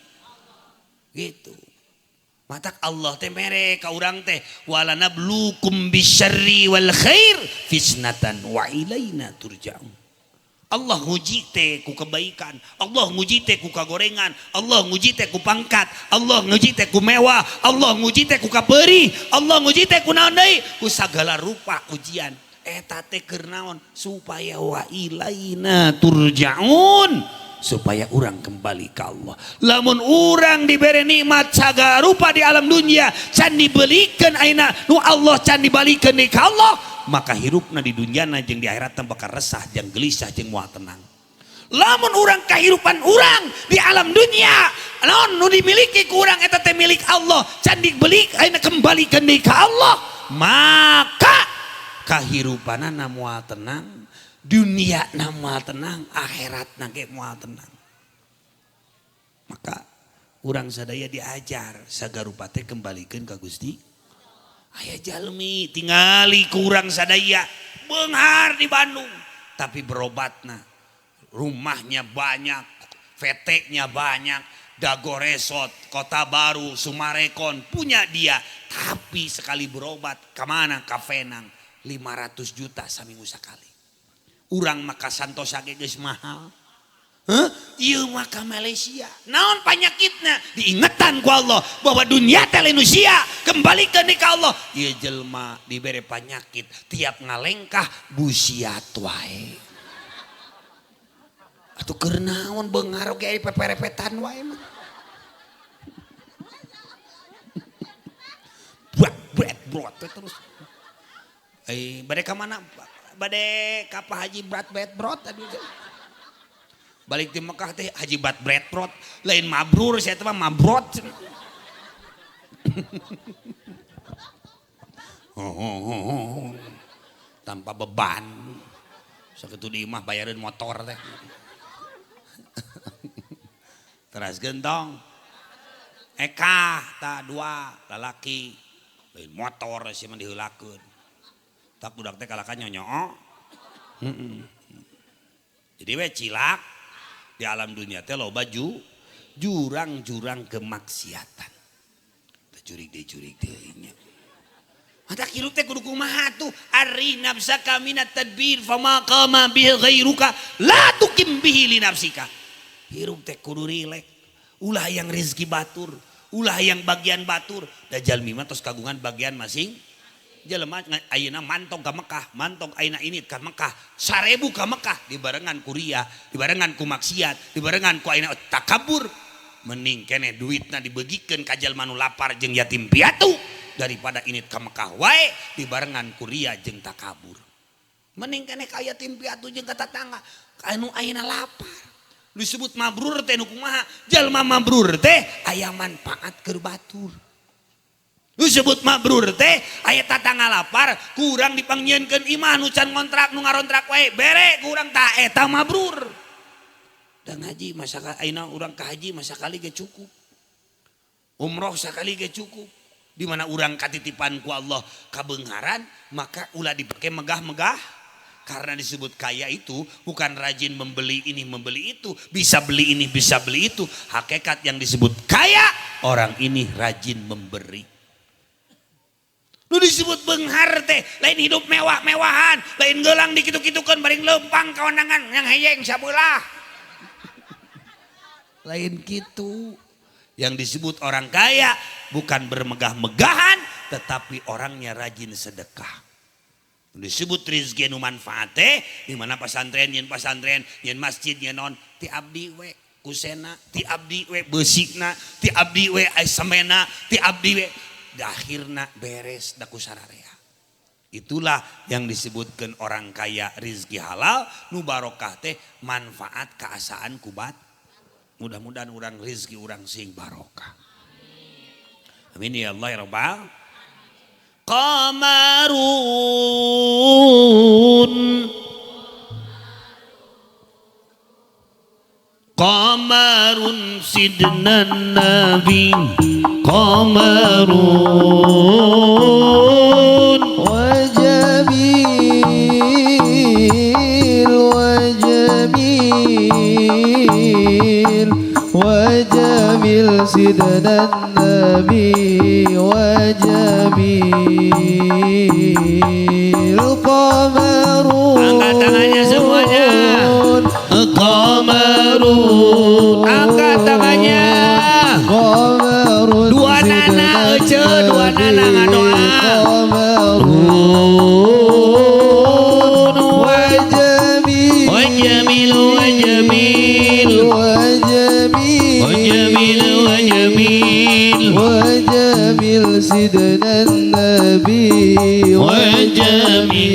Gitu. Matak Allah teh mere ka urang teh wala nablukum bisyarri wal khair fitnatan wa ilaina turja'un. Allah nguji teh ku kebaikan, Allah nguji teh ku kagorengan, Allah nguji teh ku pangkat, Allah nguji teh ku mewah, Allah nguji teh ku kapeuri, Allah nguji teh ku naon deui, ku sagala rupa ujian. Eta teh keur naon? Supaya wa ilaina turja'un, supaya orang kembali ke Allah. Lamun orang diberi nikmat sagala rupa di alam dunia, can dibelikeun ayeuna nu Allah can dibalikeun ke Allah, maka hirupna di dunia jeung di akhirat bakal resah jeung gelisah jeung moal tenang. Lamun urang kahirupan urang di alam dunia naon nu dimiliki ku urang eta teh milik Allah, can dibeli ayeuna kembalikeun deui ka Allah, maka kahirupanana moal tenang, dunia na moal tenang, akhirat ge moal tenang. Maka urang sadaya diajar sagarupa teh kembalikeun ka Gusti. Aya jalmi tingali kurang sadaya beunghar di Bandung tapi berobatna rumahnya banyak, VT-nya banyak, Dago Resort, Kota Baru, Sumarekon punya dia, tapi sekali berobat kemana? Ka Venang 500 juta saminggu sekali. Urang maka santosa ge geus mahal. Ieu maka Malaysia naon panyakitna diingetan ku Allah bahwa dunia teh lain sia kembalikan ka Allah. Ieu jelma dibere panyakit tiap ngalengkah busiat wae atuh keur naon beunghar oge peperepetan wae mah berat terus bade ka mana bade ka Pak Haji berat tadi balik di Mekah teh Haji Brat lain mabrur saya teh mabrot. Tanpa beban. Sakitu di imah bayarin motor teh. Teras gentong. Eka ta dua lalaki lain motor sih mah diheulakeun. Tak budak teh kalaka nyonyoo. Jadi we cilak di alam dunia teh loba jurang-jurang kemaksiatan. Jurig deui nya. Mata kieu teh kudu kumaha tuh? Ari nafsaka minat tadbir fama qama bihi ghairuka la tuqim bihi li nafsika. Hirup teh kudu rilek. Ulah yang rezeki batur, ulah yang bagian batur. Da jalmi mah tos kagungan bagian masing. Jelema ayeuna mantong ka Mekah, mantong ayeuna ini ka Mekah, 1000 ka Mekah dibarengan ku ria, dibarengan ku maksiat, dibarengan ku ayeuna takabur. Mending kene duitna dibegikeun ka jalma nu lapar jeung yatim piatu daripada ini ka Mekah wae dibarengan ku ria jeung takabur. Mending kene ka yatim piatu jeung ka tetangga anu ayeuna lapar. Disebut mabrur teh nu kumaha? Jalma mabrur teh aya manfaat keur batur. Disebut mabrur teh aya tatangga lapar kurang dipanggieunkeun imah nu can ngontrak nu ngarontrak wae bere kurang tah eta mabrur. Dan haji masa ayeuna urang ka haji masa kali ge cukup. Umroh sakali ge cukup. Di mana urang katitipan ku Allah kabeungharan maka ulah dipake megah-megah. Karena disebut kaya itu bukan rajin membeli ini membeli itu, bisa beli ini bisa beli itu. Hakikat yang disebut kaya orang ini rajin memberi. Lu disebut beunghar teh lain hidup mewah-mewahan, lain geulang dikitu-kitukeun baring leumpang kawandangan yang heyeng sabelah. Lain gitu. Yang disebut orang kaya bukan bermegah-megahan tetapi orangnya rajin sedekah. Disebut rezeki nu manfaat teh di mana pesantren yen masjid yen non ti abdi we kusena ti abdi we beusina ti abdi we semena ti abdi we akhirna beres da kusararea. Itulah yang disebutkan orang kaya rizki halal nu barokah teh manfaat keasaan kubat. Mudah-mudahan urang rezeki urang sing barokah. Amin ya Allah ya Rabbal. Qamarun sidna nabi qamarun wajamil sidna nabi wajamil qamarun. Angkat tangannya semuanya. Qamarun, angkat tangannya. Qamarun Dua nana aja, dua nana ngadoa. Qamarun wajamil Wajamil wajamil wajamil wajamil wajamil sidna nabi wajamil.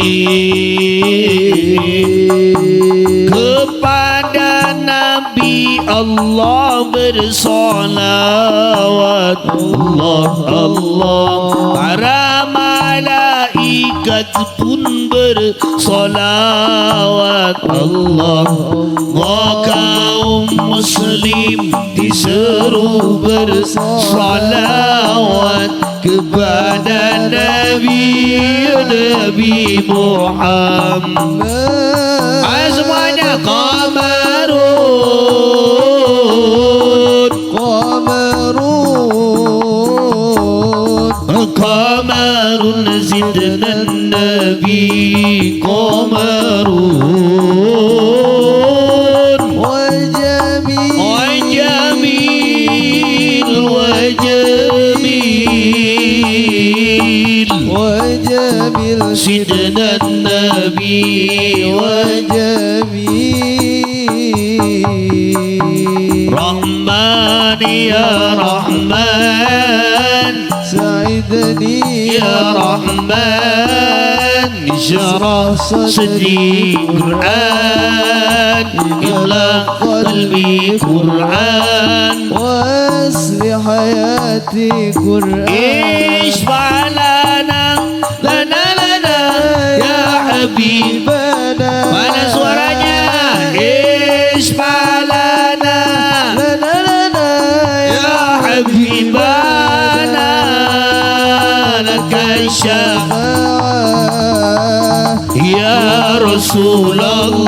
Kepada Nabi Allah bersolawat. Allah Allah. Para malaikat pun bersolawat. Allah Allah. Kaum muslim diseru bersolawat kepada Nabi Muhammad. Ayo semuanya. Qamarun zidna nabi qamarun wajamil wajamil sidna nabi Rahman ya Rahman Sa'idani ya Rahman Syarah sadri Quran Imla qalbi Quran Wasli hayati Quran Ishfa' lana lana ya Habibana. Mana suaranya? Ishfa' lana ya Habibana. Laka syafa'ah ya Rasulullah.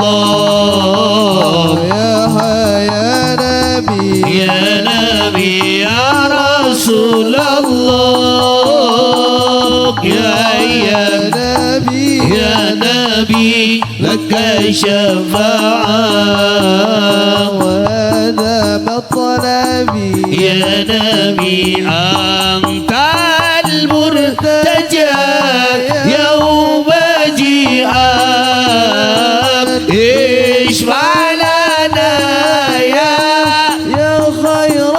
Ya Nabi Ya Nabi ya Rasulullah. Ya Nabi Ya Nabi laka syafa'ah وهذا مطلبي Ya Nabi antal murtaja yawma jihad. Ishfa' lana ya خير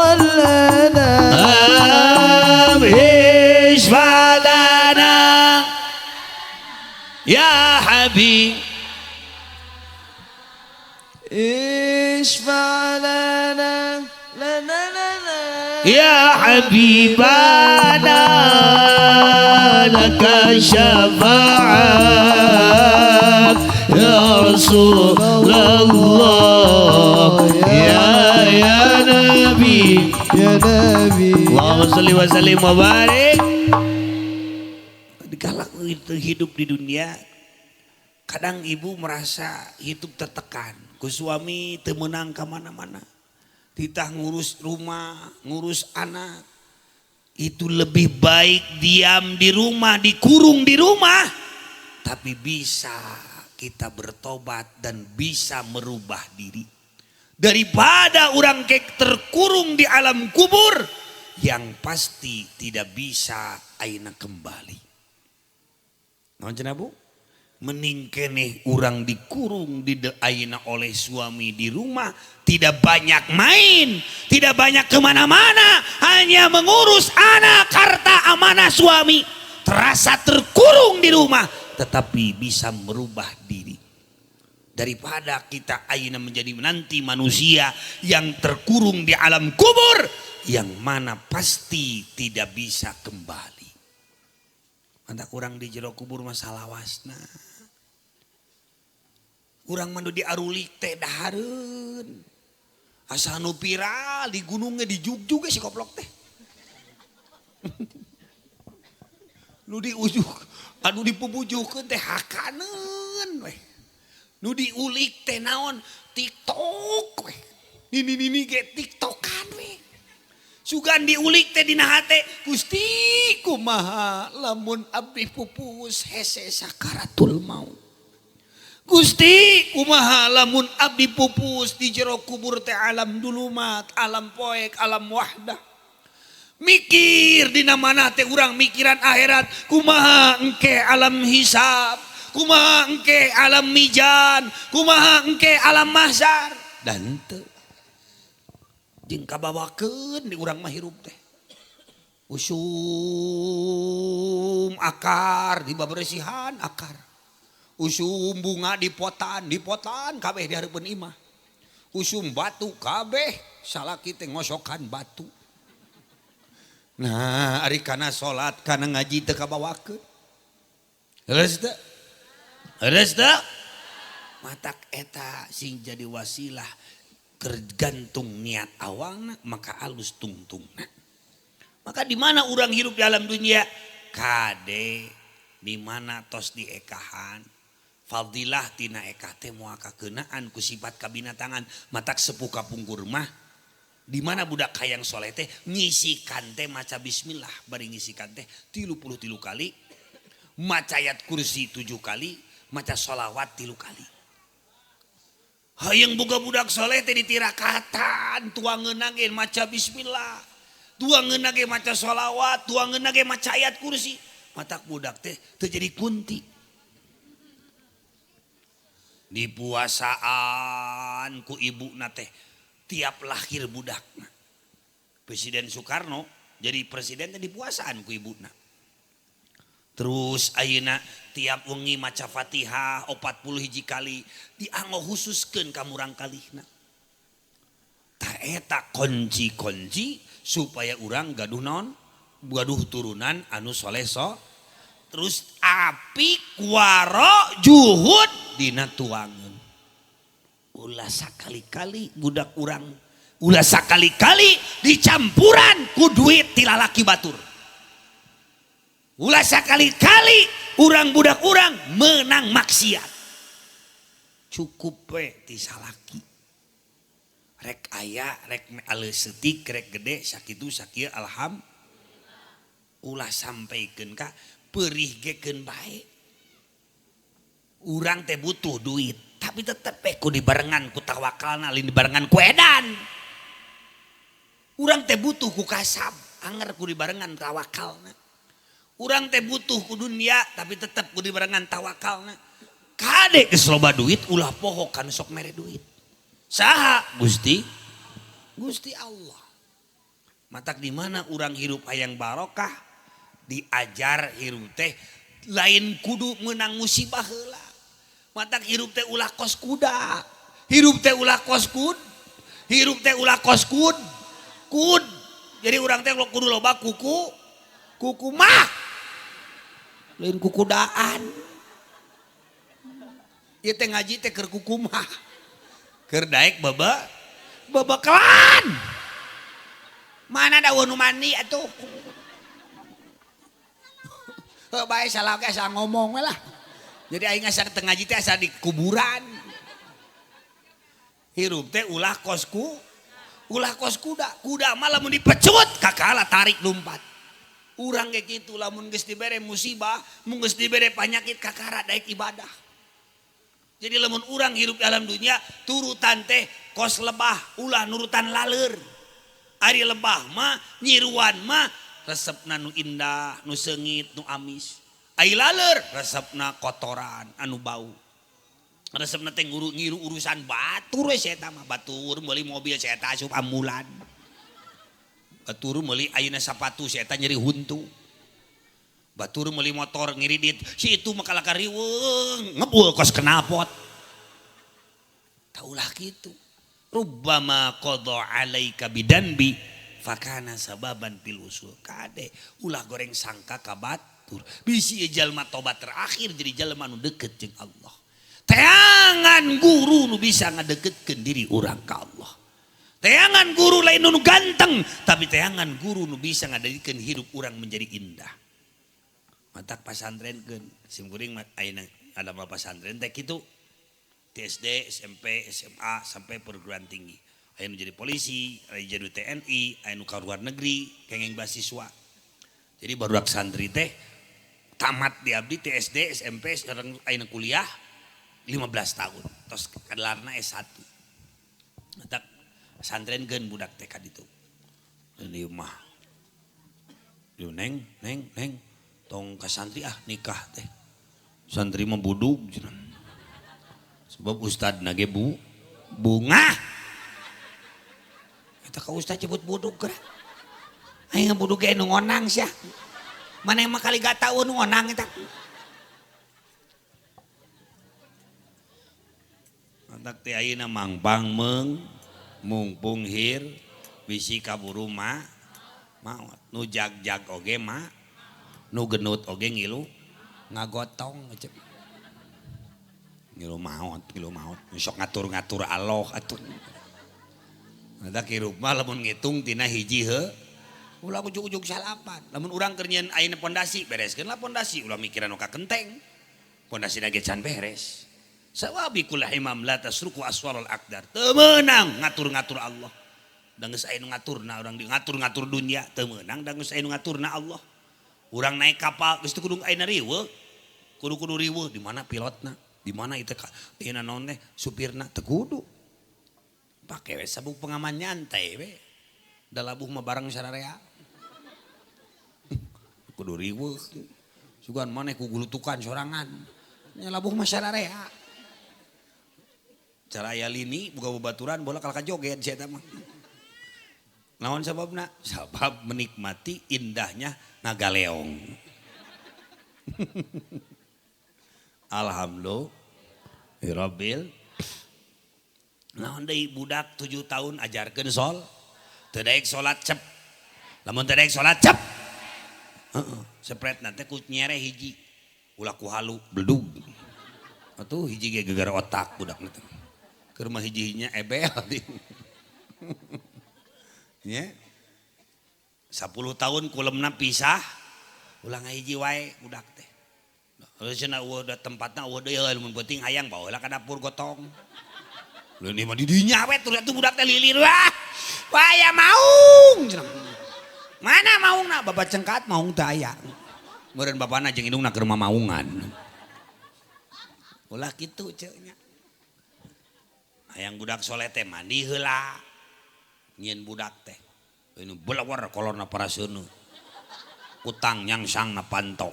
الأنام ishfa' lana ya Habib. اشفع لنا Ya Habibana laka syafa'at ya Rasulullah. Ya Nabi يا نبي Allahumma salli wa sallim wa barik. Dikala itu hidup di dunia, kadang ibu merasa hidup tertekan, ku suami temenang kemana-mana, ditah ngurus rumah, ngurus anak. Itu lebih baik diam di rumah, dikurung di rumah, tapi bisa kita bertobat dan bisa merubah diri, daripada orang terkurung di alam kubur yang pasti tidak bisa aina kembali. Nonton Bu, mending kene orang dikurung di aina oleh suami di rumah, tidak banyak main, tidak banyak kemana-mana, hanya mengurus anak, harta amanah suami, terasa terkurung di rumah, tetapi bisa merubah diri. daripada kita ayeuna menjadi nanti manusia yang terkurung di alam kubur yang mana pasti tidak bisa kembali. Manta kurang di jero kubur masalah wasna. Kurang mandu di arulik teh dahareun. Asa nu viral di gunungnya di Jug si koplok teh. Nu di ujug, anu dipubujukeun teh hakaneun we. Nu diulik teh naon TikTok we. Nini ge TikTokan we. Sugan diulik teh dina hate Gusti kumaha lamun abdi pupus hese sakaratul maut. Gusti kumaha lamun abdi pupus di jero kubur teh alam dulumat, alam poek, alam wahdah. Mikir dina mana teh urang mikiran akhirat, kumaha engke alam hisab. Kumaha engke alam mijan, kumaha engke alam mahsyar dan teu jeung kabawakeun di urang mah hirup teh usum akar di baberesihan akar, usum bunga di potan kabeh di hareupeun imah, usum batu kabeh salaki teh ngosokan batu. Nah ari kana salat kana ngaji teu kabawakeun leres teu. Harus tak? Matak eta sing jadi wasilah tergantung niat awalna maka alus tungtungna. Maka di mana orang hidup di alam dunia? Kade di mana tos di ekahan. Fadilah tina ekah teh moal kakeunaan ku sifat kabinatangan matak sepuh kapungkur mah. Di mana budak hayang soleh teh ngisikan teh maca bismillah bari ngisikan teh 33 kali, maca ayat kursi 7 kali. Maca sholawat 3 kali. Hayang boga budak soleh teh ditirakatan tuangeun ge maca bismillah, tuangeun ge maca sholawat, tuangeun ge maca ayat kursi. Matak budak teh teu jadi kunti. Di puasaan ku ibuna teh tiap lahir budakna. Presiden Soekarno jadi presiden teh di puasaan ku ibuna. Terus ayeuna tiap wengi maca Fatihah 40 hiji kali dianggo khususkeun ka murang kalihna. Ta eta konci-konci supaya urang gaduh naon? Gaduh turunan anu soleh so. Terus api kuaro juhud dina tuangeun. Ulah sakali-kali budak urang, ulah sakali-kali dicampuran ku duit ti lalaki batur. Ulah sakali-kali urang budak urang menang maksiat. Cukup we ti salaki. Rek aya, rek aleuh seutik, rek gede sakitu sakieu alhamdulillah. Ulah sampaikeun ka peurih gekeun bae. Urang teh butuh duit, tapi tetep we ku dibarengan ku tawakalna lain dibarengan ku edan. Urang teh butuh ku kasab, anger ku dibarengan tawakalna. Urang teh butuh ku dunia tapi tetap ku dibarengan tawakalna. Kade geus loba duit ulah poho kan sok mere duit. Saha? Gusti Allah. Matak di mana urang hirup hayang barokah diajar hirup teh lain kudu menang musibah heula. Matak hirup teh ulah kos kuda. Hirup teh ulah kos kud. Hirup teh ulah kos kud. Kud. Jadi urang teh kudu loba kuku mah. Lain kukudaan. Ieu teh ngaji teh keur kukumah. Keur daek babakelan. Mana daun mani atuh. Heuh bae salah ge asa ngomong we lah. Jadi aing asa teu ngaji teh asa di kuburan. Hirup teh ulah kos kuda. Kuda mah lamun dipecut kakala tarik lumpat. Urang ge kitu lamun geus dibere musibah, mun geus dibere panyakit kakara daek ibadah. Jadi lamun urang hidup di alam dunia turutan teh kos lebah ulah nurutan laleur. Ari lebah mah nyiruan mah resepna nu indah, nu seungit, nu amis. Ai laleur resepna kotoran anu bau. Resepna teh ngiru urusan batur we eta mah batur meuli mobil saya teh asup ambulan. Batur meuli ayeuna sapatu si eta nyeri huntu. Batur meuli motor ngiridit si itu mah kalaka riweung ngebul kos knalpot. Taulah gitu. Rubbama qadha alaika bidanbi fakana sababan fil usul. Kade ulah goreng sangka kabatur. Bisi jalma tobat terakhir jadi jalma nu deket jeung Allah. Teangan guru nu bisa ngadeketkeun diri urang ka Allah. Teangan guru lain nu ganteng, tapi teangan guru nu bisa ngadadikeun hidup urang menjadi indah. Matak pasantrenkeun, simkuring ayeuna ada pasantren teh kitu. SD, SMP, SMA sampai perguruan tinggi. Aya nu jadi polisi, aya jadi TNI, aya nu ka luar negeri, kenging beasiswa. Jadi barudak santri teh tamat di abdi TSD, SMP, sekarang aya kuliah 15 tahun. Terus kadelarna S1. Matak santrenkeun budak teh ka ditu. Di rumah. Yo neng, tong ka santri nikah teh. Santri mah budug cenah. Sebab ustad nage bunga. Kita ka ustad nyebut budug geura. Aing budug ge nu ngonang sia. Mana yang makali gak tahu nu ngonang eta. Antak teh ayeuna mangpang mungpung hir bisi kaburu maot. Nu jag-jag oge nu genut oge ngilu ngagotong ecep. Ngilu maot. Sok ngatur-ngatur Allah atuh. Ada kirup mah lamun ngitung tina hiji ulah ujug-ujug salapan. Lamun urang keur nyieun ayeuna pondasi, bereskeun lah pondasi, ulah mikiran ka genteng. Pondasina ge can beres. Sawabi kula imam la tasruku aswarul aqdar. Teu meunang ngatur-ngatur Allah. Da geus aya nu ngaturna urang ngatur-ngatur dunya, teu meunang da geus aya nu ngaturna Allah. Urang naik kapal geus teu kudu ayeuna riweuh. Kudu riweuh di mana pilotna? Di mana itu tina naon teh supirna teu kudu. Pake we sabuk pengaman nyantai we. Da labuh mah barang sararea. Kudu riweuh. Sugan maneh ku gulutukan sorangan. Nya labuh mah sararea. Cara aya lini boga babaturan bola kalaka joget sia eta mah. Naon sababna? Sabab menikmati indahnya Nagaleong. Alhamdulillah Rabbil. Naon deui budak 7 tahun ajarkeun teu daek salat cep. Lamun teu daek salat cep. Sepret nanti ku nyere hiji. Ulah ku halu bledug. Atuh hiji ge gegar otak budakna teh. Keur mah hiji-hijinya ebel. Nya. 10 tahun kulemna pisah. Ulah ngahiji wae budak teh. Harusnya udah tempatnya udah mun penting hayang bawa lah ke dapur gotong. Lalu ini mah di dinya we tuh budak teh lilir wah. Wah ya maung. Mana maungna bapak cengkat maung teh aya. Meureun bapana jeung indungna keur mamaungan. Ulah kitu ceuk nya. Hayang budak soleh teh mandi heula. Nyieun budak teh. Ini belawar kolorna paraseuneu. Utang nyangsangna panto.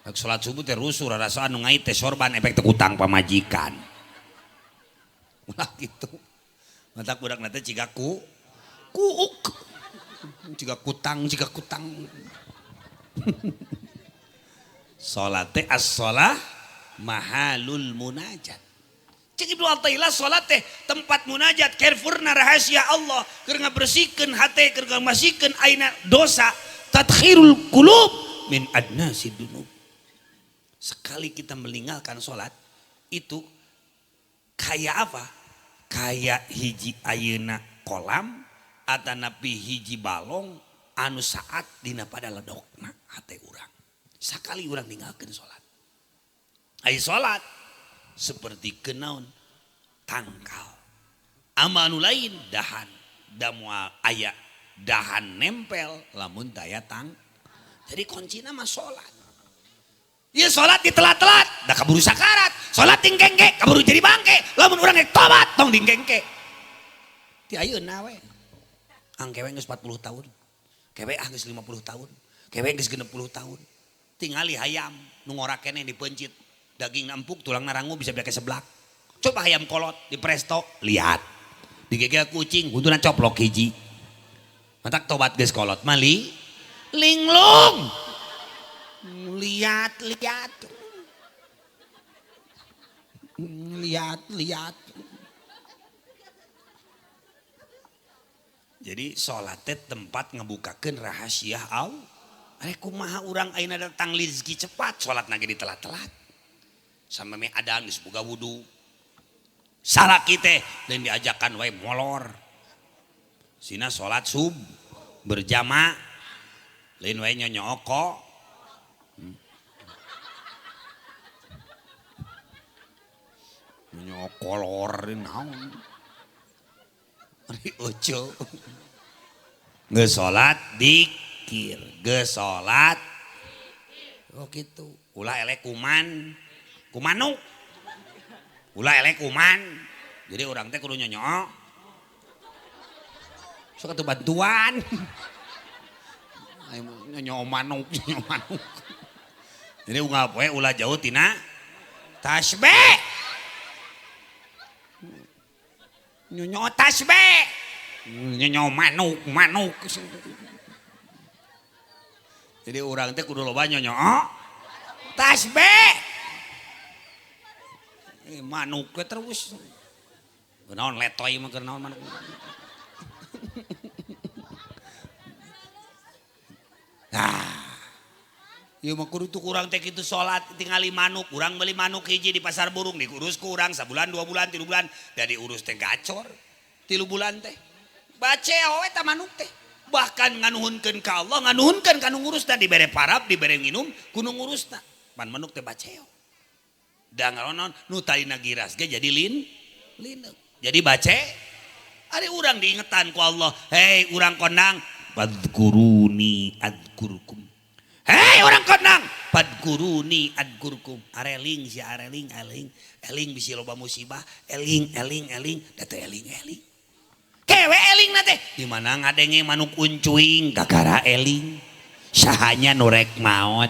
Bak salat subuh teh rusuh rasa anu ngai teh sorban efek teh utang pamajikan. Ulah kitu. Matak budak teh ciga kuuk. Ciga kutang. Salat teh as-shalah mahalul munajat. Cik Ibnu Athaillah salat teh tempat munajat kerfurna rahasia Allah keur ngabersihkeun hate keur ngamasihkeun aina dosa tadkhirul qulub min adnasid dunub. Sekali kita meninggalkan sholat itu kayak apa? Kayak hiji ayeuna kolam atau napi hiji balong anu saat dina pada ledokna hate urang. Sekali urang ninggalkan sholat. Ai sholat seperti kenaon tangkal. Amanu lain dahan. Damual aya dahan nempel lamun daya tang. Jadi kuncina mah sholat. Ya sholat ditelat-telat, dah kaburu sakarat. Sholat tingkengke, kaburu jadi bangke. Lamun urang rek tobat, tong dingkengke. Ti ayeuna we. Angkewe geus 40 tahun. Kewe geus 50 tahun. Kewe geus 60 tahun. Tingali hayam nu ngora keneh dipencit. Daging empuk, tulang narangu bisa bake seblak. Coba hayam kolot di presto, lihat. Digegel kucing, kuntuna coplok hiji. Matak tobat geus kolot mali linglung. Lihat Jadi salat teh tempat ngebukakeun rahasia Allah. Are kumaha urang ayeuna datang rezeki cepat salat nage ditelat-telat. Sampai me adan geus boga wudu. Salaki teh lain diajakan wae molor. Sina salat sub berjamaah lain wae nyonyoko. Nyokolor naon. Ari ojo. Geus salat dikir, geus salat. Oh gitu. Ulah elek kuman, kumanuk. Ulah elek kuman. Jadi orang teh kudu nyonyok. Sok atuh bantuan. Nyonyok manuk, nyonyok manuk. Jadi unggal poe ulah jauh tina tasbih. Nyonyok tasbih. Nyonyok manuk, manuk. Jadi orang teh kudu loba nyonyok tasbih. Manuk we terus. Naon letoy mah keur naon manuk. Nah. Ieu mah kudu tuh urang teh kitu salat tingali manuk, urang beli manuk hiji di pasar burung diurus ku urang sabulan 2 bulan 3 bulan da diurus teh gacor 3 bulan teh. Baceo eta manuk teh. Bahkan nganuhunkeun ka Allah, nganuhunkeun ka nu ngurusna dibere parab, dibere minum, kudu ngurusna. Pan manuk teh baceo. Da ngaronon nu talina giras ge jadi lineuk. Jadi bace ari urang diingetan ku Allah. Hei urang kondang, padkuruni adkurkum. Hei orang kondang, padkuruni adkurkum. Areling si areling eling bisi loba musibah, eling da teu eling. Kewe eling nate di mana ngadenge manuk uncuing gagara eling. Sahanya nurek maot.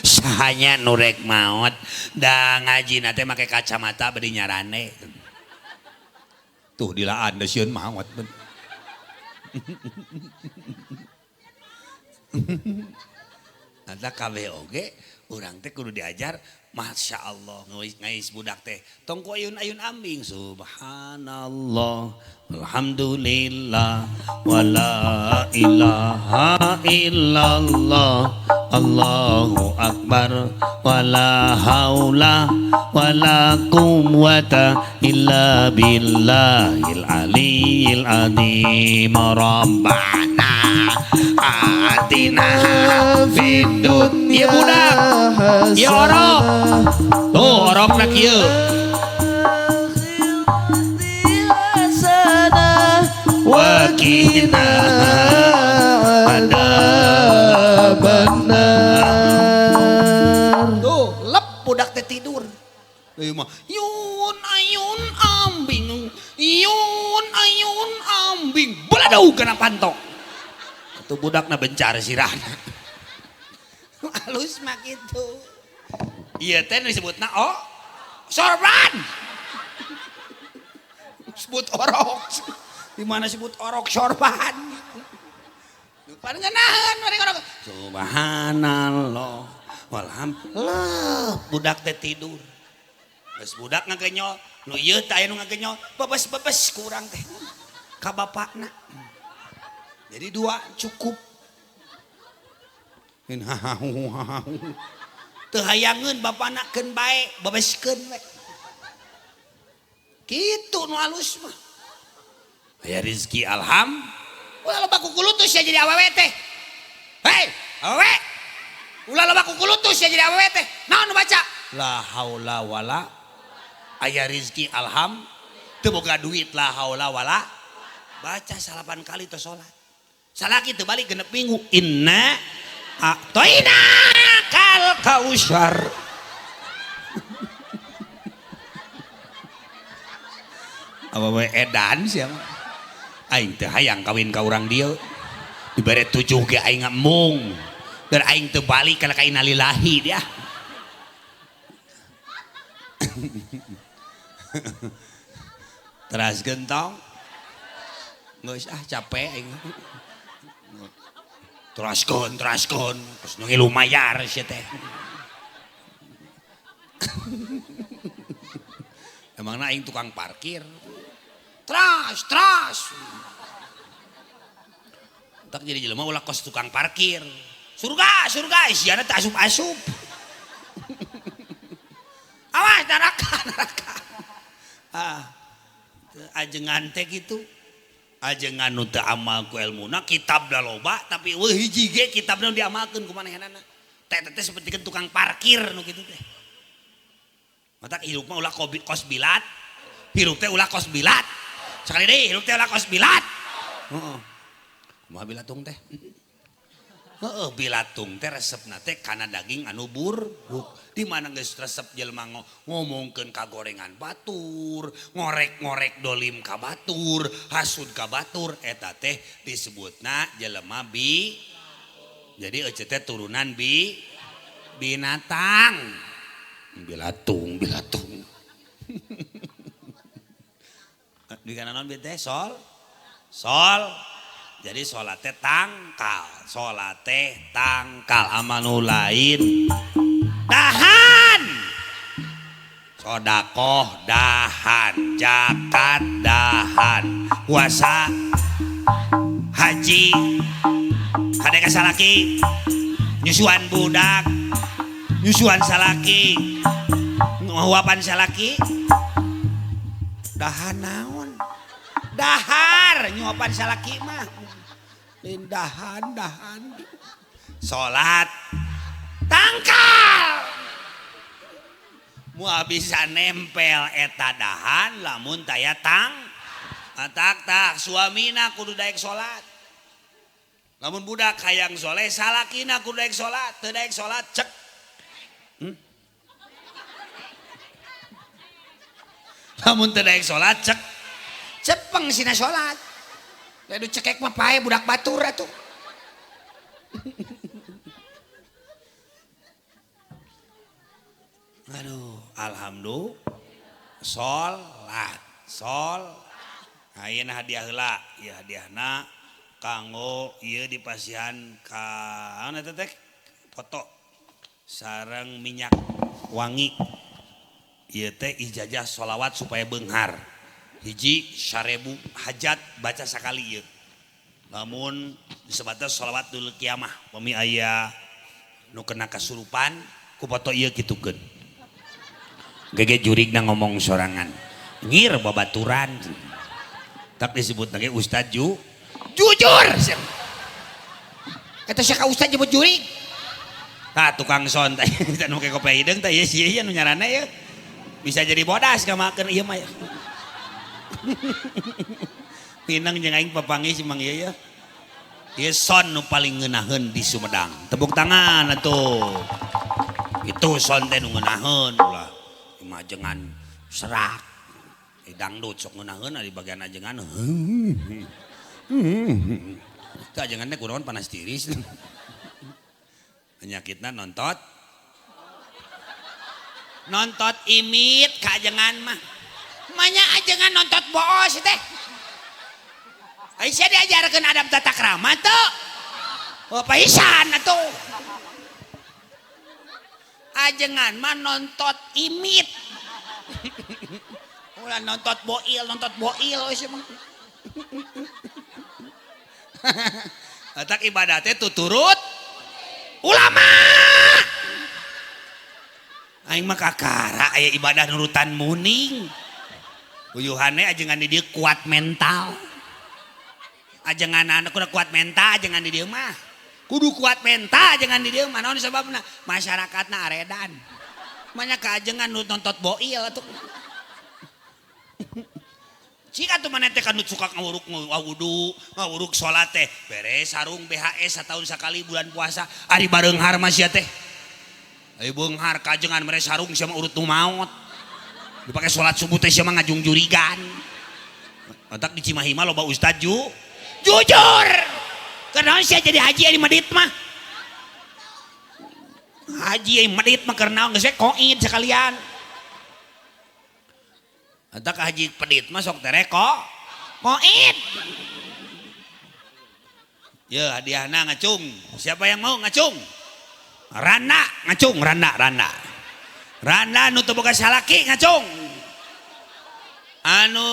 Sahanya nurek maot. Da ngaji nate make kacamata bedi nyarane. Tuh dilaan da sieun maot ben. Ada kabeh oge urang teh kudu diajar. Masya Allah ngais budak teh tong ku ayun-ayun ambing subhanallah alhamdulillah wala ilaha illallah Allahu akbar wala haula wala quwwata illa billahil aliyil azim rabbana atina fid dunya budak ya orok tuh orok nak ieu wakina ada benar tuh lep budak teh tidur yun ayun ambing beladau kena pantok itu budak na bencar sirahna halus mah gitu iya teh disebutna sorban sebut orok di mana sebut orok sorban pan ngeunaheun mari orok subhanallah walhamdulillah budak teh tidur geus budak ngagenyol nu ieu teh aya nu ngagenyol bebes-bebes ku urang teh ka bapakna jadi 2 cukup teu hayangeun bapana keun bae bebeskeun we kitu nu alus mah aya rezeki alham ulah loba kukulutus ya jadi awewe teh hei awewe ulah loba kukulutus ya jadi awewe teh naon nu baca la haula wala aya rezeki alham teu boga duit la haula wala baca 8 kali teh salat salaki teu balik genep minggu inna a'toina kal kausar apa we edan siapa aing teh hayang kawin ka urang dieu dibere 7 ge aing ngembung dan aing teu balik kana ka innalillahi dia teras gentong geus capek aing teraskeun terus nu ngilu mayar sia teh emangna aing tukang parkir Tras Tak jadi jelema ulah kos tukang parkir. Surga, surga, isiana teh asup-asup. Awas neraka, neraka. Ajengan teh gitu. Ajengan nu teu amal ku ilmuna, kitab da loba tapi weuh hiji ge kitabna diamalkeun ku manehanana. Teh seperti tukang parkir nu kitu teh. Mata hirup mah ulah kos bilat. Hirup teh ulah kos bilat. Sekali deui hirup teh ulah kos bilat. Heeh. Kumaha bilatung teh? Heeh, bilatung teh resepna teh kana daging anu buruk. Di mana geus resep jelema ngomongkeun ka gorengan batur, ngorek-ngorek dolim ka batur, hasud ka batur, eta teh disebutna jelema jadi ece teh turunan binatang. Bilatung. Di kana naon teh sol. Jadi salat teh tangkal, amanu lain dahan. Sodakoh dahan, zakat dahan, puasa haji kadek salaki, nyusuan budak, nyusuan salaki, nguapan salaki, dahan naon? Dahar nyuapan salaki mah. Dahan. Salat tangkal. Moal bisa nempel eta dahan lamun taya tak suamina kudu daek salat. Lamun budak hayang soleh salakina kudu daek salat, teu daek salat cek. Lamun teu daek salat cek cepeng sina salat. Lalu cekek mah pae budak batur atuh. Aduh, alhamdulillah. Sol. Ayeuna hadiah heula, ieu hadiahna kanggo ieu dipasihan ka naon eta teh? Foto sareng minyak wangi. Ieu teh ijazah sholawat supaya beunghar. Hiji 1000 hajat baca sakali ieu. Lamun disebutna sholawat dulu kiamah, pami aya nu kena kasurupan ku foto ieu kitukeun. Gege jurigna ngomong sorangan. Ngir babaturan. Tak disebut lagi Ustaz jujur. Eta sia ka Ustaz nyebut jurig. Tah tukang son teh nu ke kopi hideung teh ieu sia nu nyarana ieu. Bisa jadi bodas ka makeun ieu mah. Pinang jeung aing papanggih si Mang ieu ya. Ieu son nu paling ngeunaheun di Sumedang. Tepuk tangan atuh. Itu son teh nu ngeunaheun ulah. Imajengan serak. Dangdut sok ngeunaheun di bagian ajengan. Teu ajengan teh kunaon panas tiris. Penyakitna nontot imit ka ajengan mah. Manya ajengan nontot boos teh. Aisyah diajarkeun adab tata krama tuh. Oh paisan atuh. Ajengan mah nontot imit. Ulah nontot boil we mah. Atak ibadah teh tuturut ulama. Aing mah kakara aya ibadah nurutan muning. Uyuhane ajengan di dieu kuat mental. Ajengan anak kudu kuat mental ajengan di dieu mah. Kudu kuat mental ajengan di dieu mah. Naon sababna? Masyarakatna aredan. Manya ka ajengan nu nontot boil atuh. Cika tuh maneh teh kan suka ngawuruk salat teh. Beres sarung BHS sataun sakali bulan puasa ari bareunghar mah sia teh. Ai beunghar ka ajengan mere sarung sia mah urut nu maot. Dipake salat subuh teh sia mah ngajung jurigan. Otak di Cimahi mah loba ustaz jujur. Karena sia jadi haji di Madit mah. Haji di Madit mah karena geus koid sekalian. Otak haji pedit mah sok tere koid. Ya hadiahna ngacung. Siapa yang mau ngacung? Rana ngacung, Rana. Rana nu teu boga salaki ngacung. Anu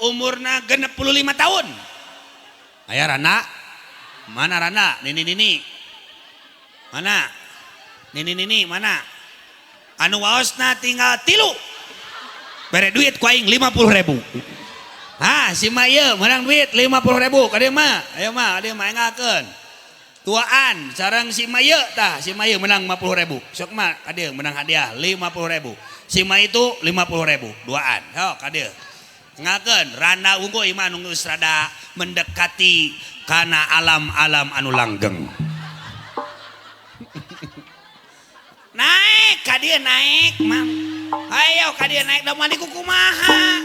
umurna 65 tahun. Aya Rana. Mana Rana? Nini. Mana? Nini mana? Anu waosna tinggal 3. Bere duit ku aing 50.000. Si Maya menang duit 50.000 ka dieu mah. Ayo mah engakeun. Tuaan sareng si Maya tah, si Maya menang 50.000. Sok mah ka dieu menang hadiah 50.000. Si Maya itu 50.000 duaan. Sok ka dieu. Ngakeun Rana unggul imah anu geus rada mendekati kana alam-alam anu langgeng. Naik ka dieu naik, Mam. Ayo ka dieu naik da mandi ku kumaha?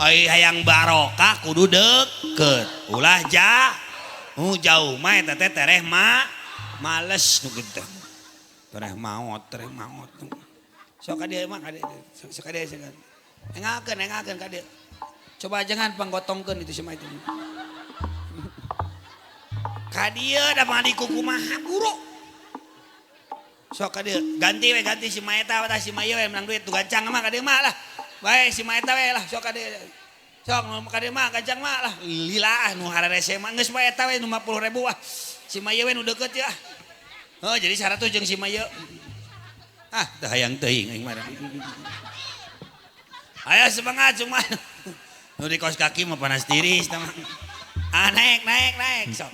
Ai hayang barokah kudu deket. Ulah jauh mah eta teh tereh males nu kitu. Tereh maot. Sok ka dieu mah ka dieu. Sok ka dieu. Engakeun ka dieu. Coba jangan panggotongkeun itu semua itu. Ka dieu da mandi ku kumaha buru. Sok ka dieu ganti si Maeta tah si Maya we menang duit tu gancang mah ka dieu mah lah. Bae si Maeta we lah sok ka dieu. Sok ka dieu mah gancang mah lah. Lila nu hararese mah geus Maeta we nu 50.000 ah. Si Maya we nu deukeut ya. Oh jadi 100 jeung si Maya. Teu hayang teuing aing mah. Aya semangat cuma. Nu di kos kaki mah panas tiris tah mah. Naik sok.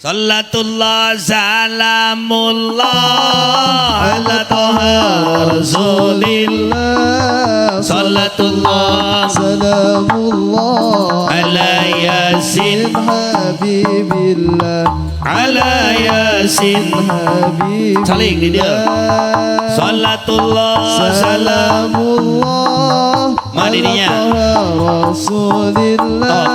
Salatullah salamullah ala toha rasulillah. Salatullah salamullah ala yasin habibillah ala yasin habibillah. Saling di dia. Salatullah salamullah Madinya Rasulillah.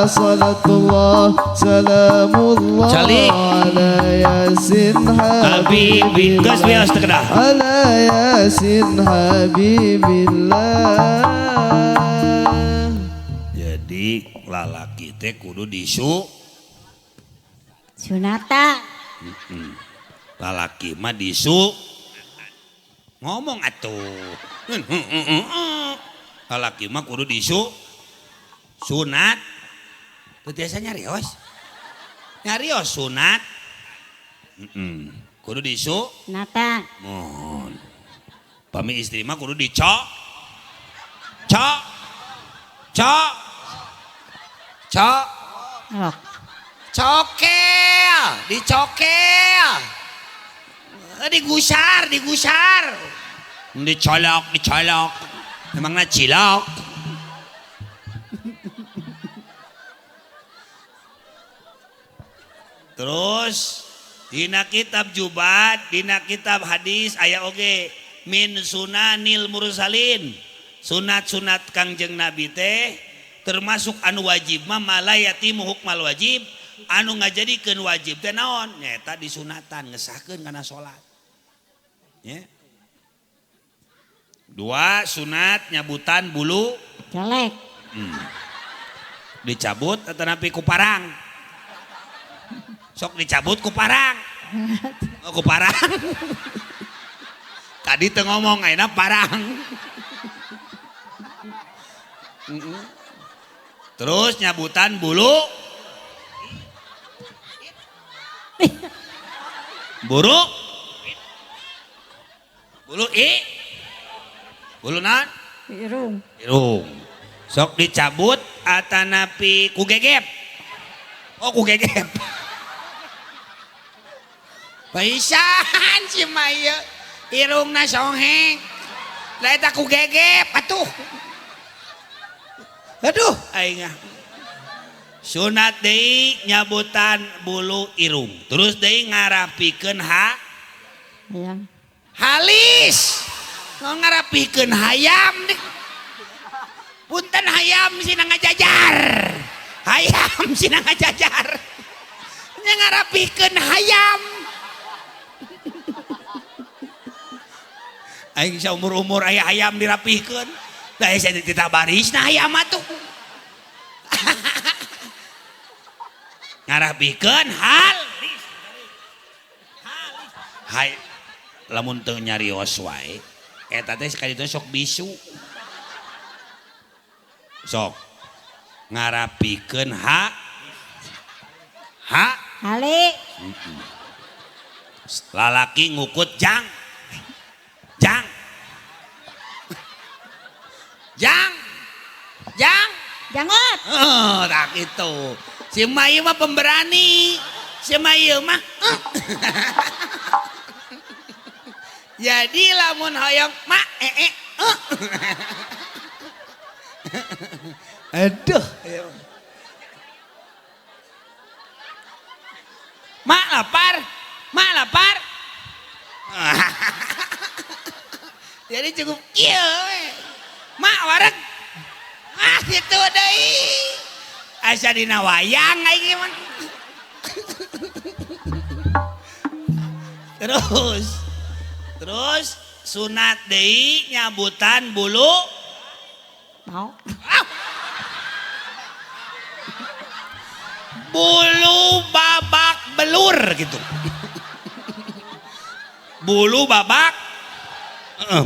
Salatullah salamullah Calik. ala yasin Habibi geus bias teu kedah. ala yasin habibillah. Jadi lalaki teh kudu sunata. Lalaki mah ngomong atuh. Lalaki mah kudu sunat. Teu tiasa nyarios sunat. Kudu Nata. mohon. Pami istri mah kudu Oh. cokel, digusar, dicolok, emangnya cilok. Terus dina kitab Jubat, dina kitab hadis aya oge min sunanil mursalin, sunat-sunat Kangjeng Nabi teh termasuk anu wajib mah malayatimu hukmal wajib, anu ngajadikeun wajib teh naon nyaeta disunatan ngesahkeun kana salat. Ya. 2 sunat nyabutan bulu Jelek. Dicabut atau napi ku parang. Sok dicabut ku parang. Oh, ku parang. Tadi teu ngomong ayeuna parang. Terus nyabutan bulu buruk. Bulu naon? Irung. Sok dicabut atanapi ku gegep. Oh ku gegep. Paisan si Maya irungna songheng. Lah eta ku gegep atuh. Aduh aing. Sunat deui nyabutan bulu irung. Terus deui ngarapikeun Hayam. halis. Ngarapikeun hayam. Punten hayam sina ngajajar. Hayam sina ngajajar. Nya ngarapikeun hayam. Aing saumur-umur aya hayam dirapihkeun. Da saya ditita barisna hayam atuh. Ngarapikeun halis. Hai lamun teu nyarios wae eta teh sekali itu sok bisu. Sok ngarapikeun Ali. Lalaki ngukut jang. Jang. Jang. Jang. Jangot. Oh, tak itu. Si Mayu mah pemberani. Si Mayu mah. Jadi lamun hoyong mak Aduh. Mak lapar. Mak lapar. Jadi cukup kieu we. Mak wareg. Ah gitu deui. Asa dina wayang aing mah. Terus sunat deui nyabutan bulu Mau. bulu babak belur gitu. Bulu babak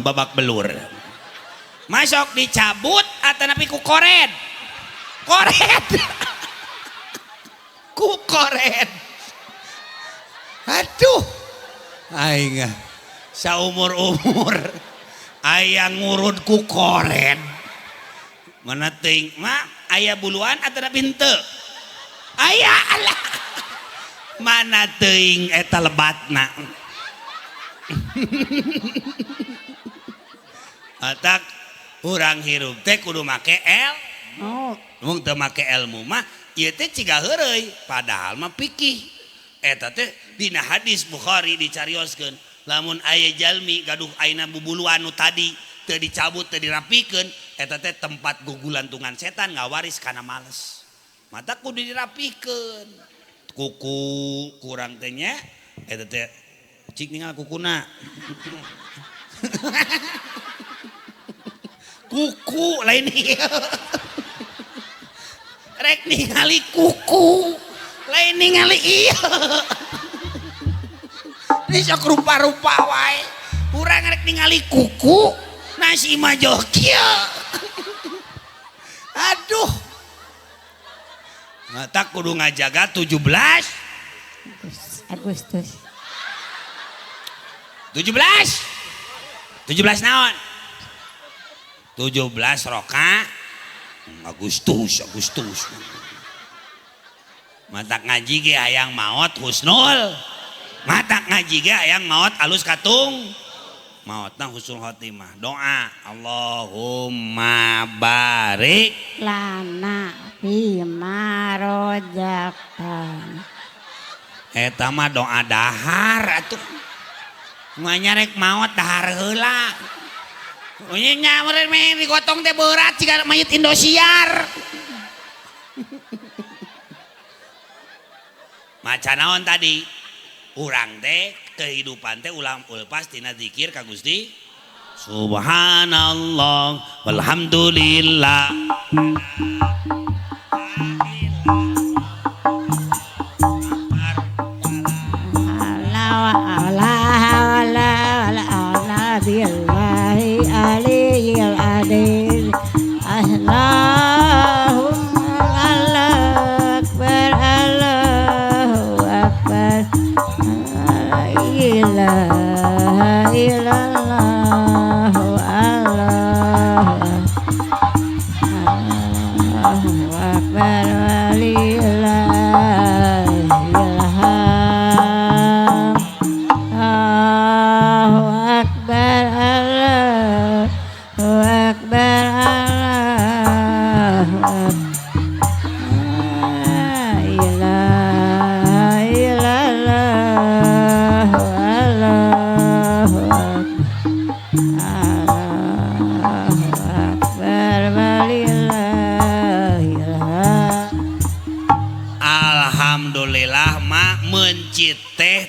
babak belur. Masuk dicabut atau napi ku kored. Kored. Ku kored. Aduh. Aing saumur-umur aya ngurut ku kored. Mana teuing mak aya buluan atau napi henteu? Aya alah. Mana teuing eta lebatna. Atak urang hirup teh kudu make Oh. mun teu make ilmu mah ieu teh ciga heureuy padahal mah fikih. Eta teh dina hadis Bukhari dicarioskeun lamun aya jalmi gaduh aina bubuluan nu tadi teu dicabut teu dirapikeun eta teh tempat gugulantungan setan ngawaris kana males. Mata kudu dirapikeun. Kuku kurang teh nya eta teh cik ningal kukuna. Kuku lain ieu. Rek ningali kuku lain ningali ieu. Ini sok rupa-rupa wae. Urang rek ningali kuku nasi mah joh kieu. Aduh. Mata kudu ngajaga 17 Agustus. 17 naon 17 roka Agustus mata ngaji ge hayang maot husnul mata ngaji ge hayang maot alus katung maotna husnul khotimah doa Allahumma barik Lana bima rojaktan. eta mah doa dahar atuh nyarek maot dahar heula. Nya nyameureun meh digotong teh berat ciga mayit Indosiar. Maca naon tadi? Urang teh kehidupan teh ulang ulpas tina zikir ka Gusti. Subhanallah walhamdulillah.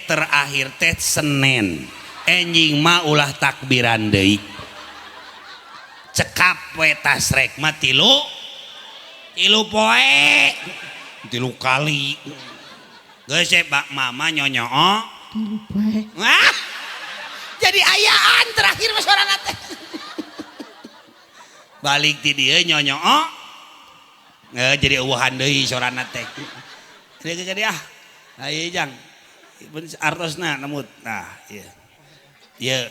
Terakhir teh Senin enjing mah ulah takbiran deui cekap we tasrek mah tilu poe 3 kali geus bak mama nyonyoo wah jadi ayaan terakhir mah sorana teh balik ti dieu nyonyoo jadi eueuhan deui sorana teh jadi Ayo jang, artosna namut. Nah, iya, iya,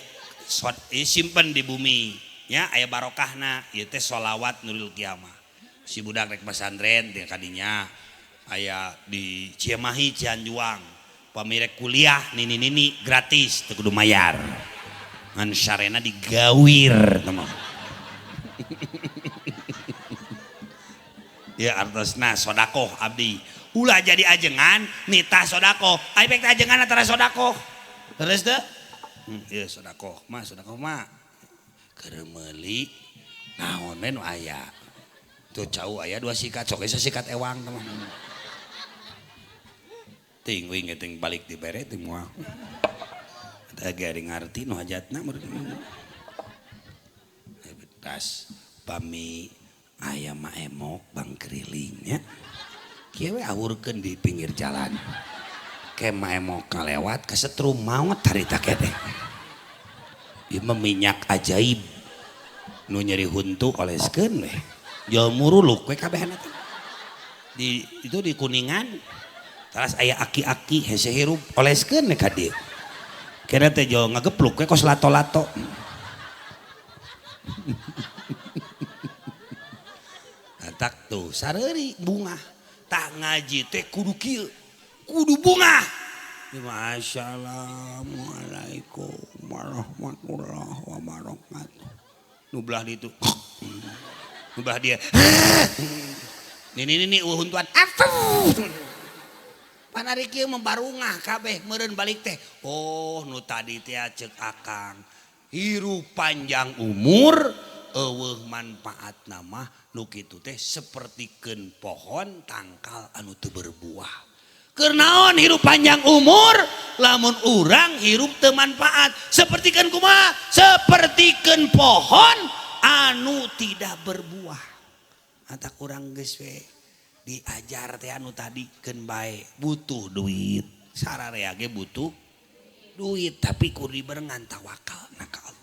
simpen di bumi. Ya, aya barokahna. Ieu teh sholawat nuril kiamah. Si budak rek pesantren di kadinya. Aya di Cimahi Cianjuang. Pamirek kuliah nini gratis, teu kudu mayar. Ngan sarena digawir, teman. Ya artosna sodakoh abdi. Ulah jadi ajengan nita sodakoh. Ai pek ajengan antara sodakoh. Terus teh? Iya sodakoh mah keur meuli naon we nu aya. Tuh cau aya 2 sikat sok asa sikat ewang teman. Ting wing ting balik dibere ting moal. Eta ge ngarti nu hajatna meureun. Betas pami aya mah emok bang keriling nya. Kieu we awurkeun di pinggir jalan. Kemah emok kalewat kasetrum maot harita kete. Ieu mah minyak ajaib. Nu nyeri huntu oleskeun we. Jol muruluk we kabehna teh. Itu di Kuningan. Taras aya aki-aki hese hirup oleskeun we ka dieu. Kena teh jol ngagepluk we kos lato-lato. Tak tuh sareri bunga tak ngaji teh kudu kieu kudu bunga. Assalamualaikum warahmatullahi wabarakatuh. Nublah di itu nublah dia ini uhuntuan panari kieu membarungah kabeh meureun balik teh. Oh nu tadi teh ceuk akang hirup panjang umur eueuh manfaatna mah nu kitu teh sapertikeun pohon tangkal anu teu berbuah. Keur naon hirup panjang umur lamun urang hirup teu manfaat sapertikeun kumaha? Sapertikeun pohon anu tidak berbuah. Atak urang geus we diajar teh anu tadi keun bae butuh duit. Sararea ge butuh duit tapi kudu dibarengan tawakalna ka Allah.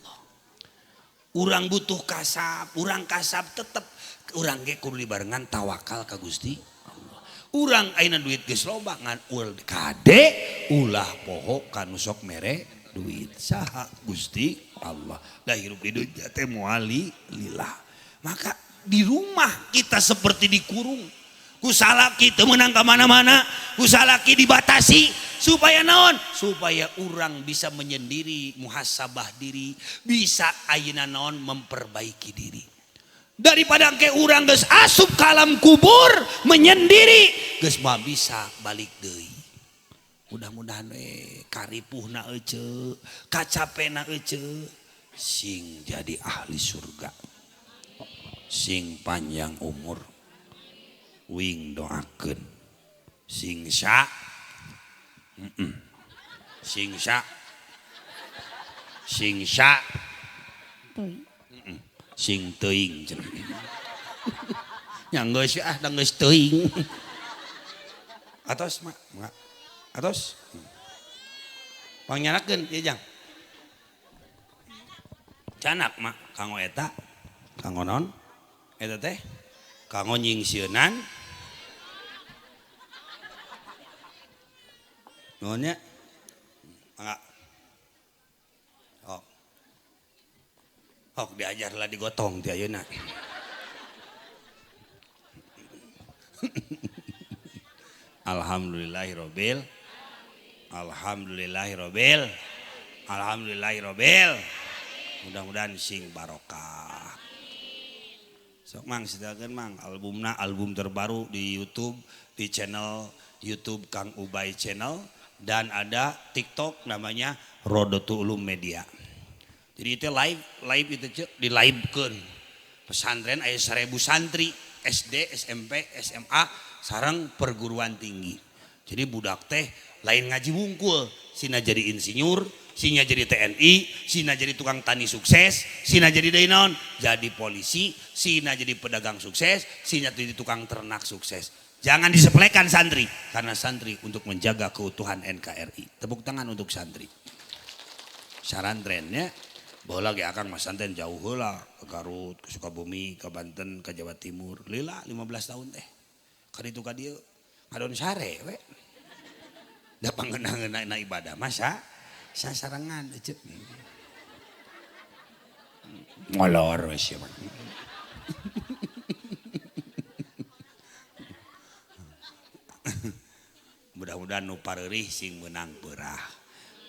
Urang butuh kasab, urang kasab tetep urang ge kudu dibarengan tawakal ka Gusti Allah. Urang ayeuna duit geus loba ngan ul kade ulah poho kanu sok mere duit saha Gusti Allah. Da hirup di dunya teh moal lillah. Maka di rumah kita seperti dikurung. Kusalaki teu meunang ka mana-mana, kusalaki dibatasi supaya naon? Supaya urang bisa menyendiri, muhasabah diri, bisa ayeuna naon memperbaiki diri. Daripada engke urang geus asup ka alam kubur menyendiri, geus mah bisa balik deui. Mudah-mudahan we karipuhna euceuk, kacapena euceuk, sing jadi ahli surga. Sing panjang umur. Wing doakeun. Sing sa. Sing sa. Sing sa. Sing teuing cenah. Nya geus ah da geus teuing. Atos mak, atos. Pangyanakeun ieu jang. Canak mak kanggo eta. Kanggo naon? Eta teh kanggo nyingsieunan. Nuhunnya. Mangga. Hok diajarlah digotong ti ayeuna. Alhamdulillahirabbil mudah-mudahan sing barokah. Sok mang sidakeun mang album terbaru di YouTube, di channel YouTube Kang Ubay Channel, dan ada TikTok namanya Rodotu Ulum Media. Jadi itu live itu di livekeun. Pesantren aya 1000 santri SD, SMP, SMA sareng perguruan tinggi. Jadi budak teh lain ngaji wungkul, sina jadi insinyur, sina jadi TNI, sina jadi tukang tani sukses, sina jadi deui naon? Jadi polisi, sina jadi pedagang sukses, sina jadi tukang ternak sukses. Jangan disepelekan santri, karena santri untuk menjaga keutuhan NKRI. Tepuk tangan untuk santri. Sarantrennya baheula ge akang mah santren jauh heula, ke Garut, ke Sukabumi, ke Banten, ke Jawa Timur. Lila 15 tahun teh. Ka ditu ka dieu ngadon sare we. Da pangeunah-ngeunahna ibadah masa sasarangan ece. Molor we sia. Mudah-mudahan nu pareurih sing meunang peurah.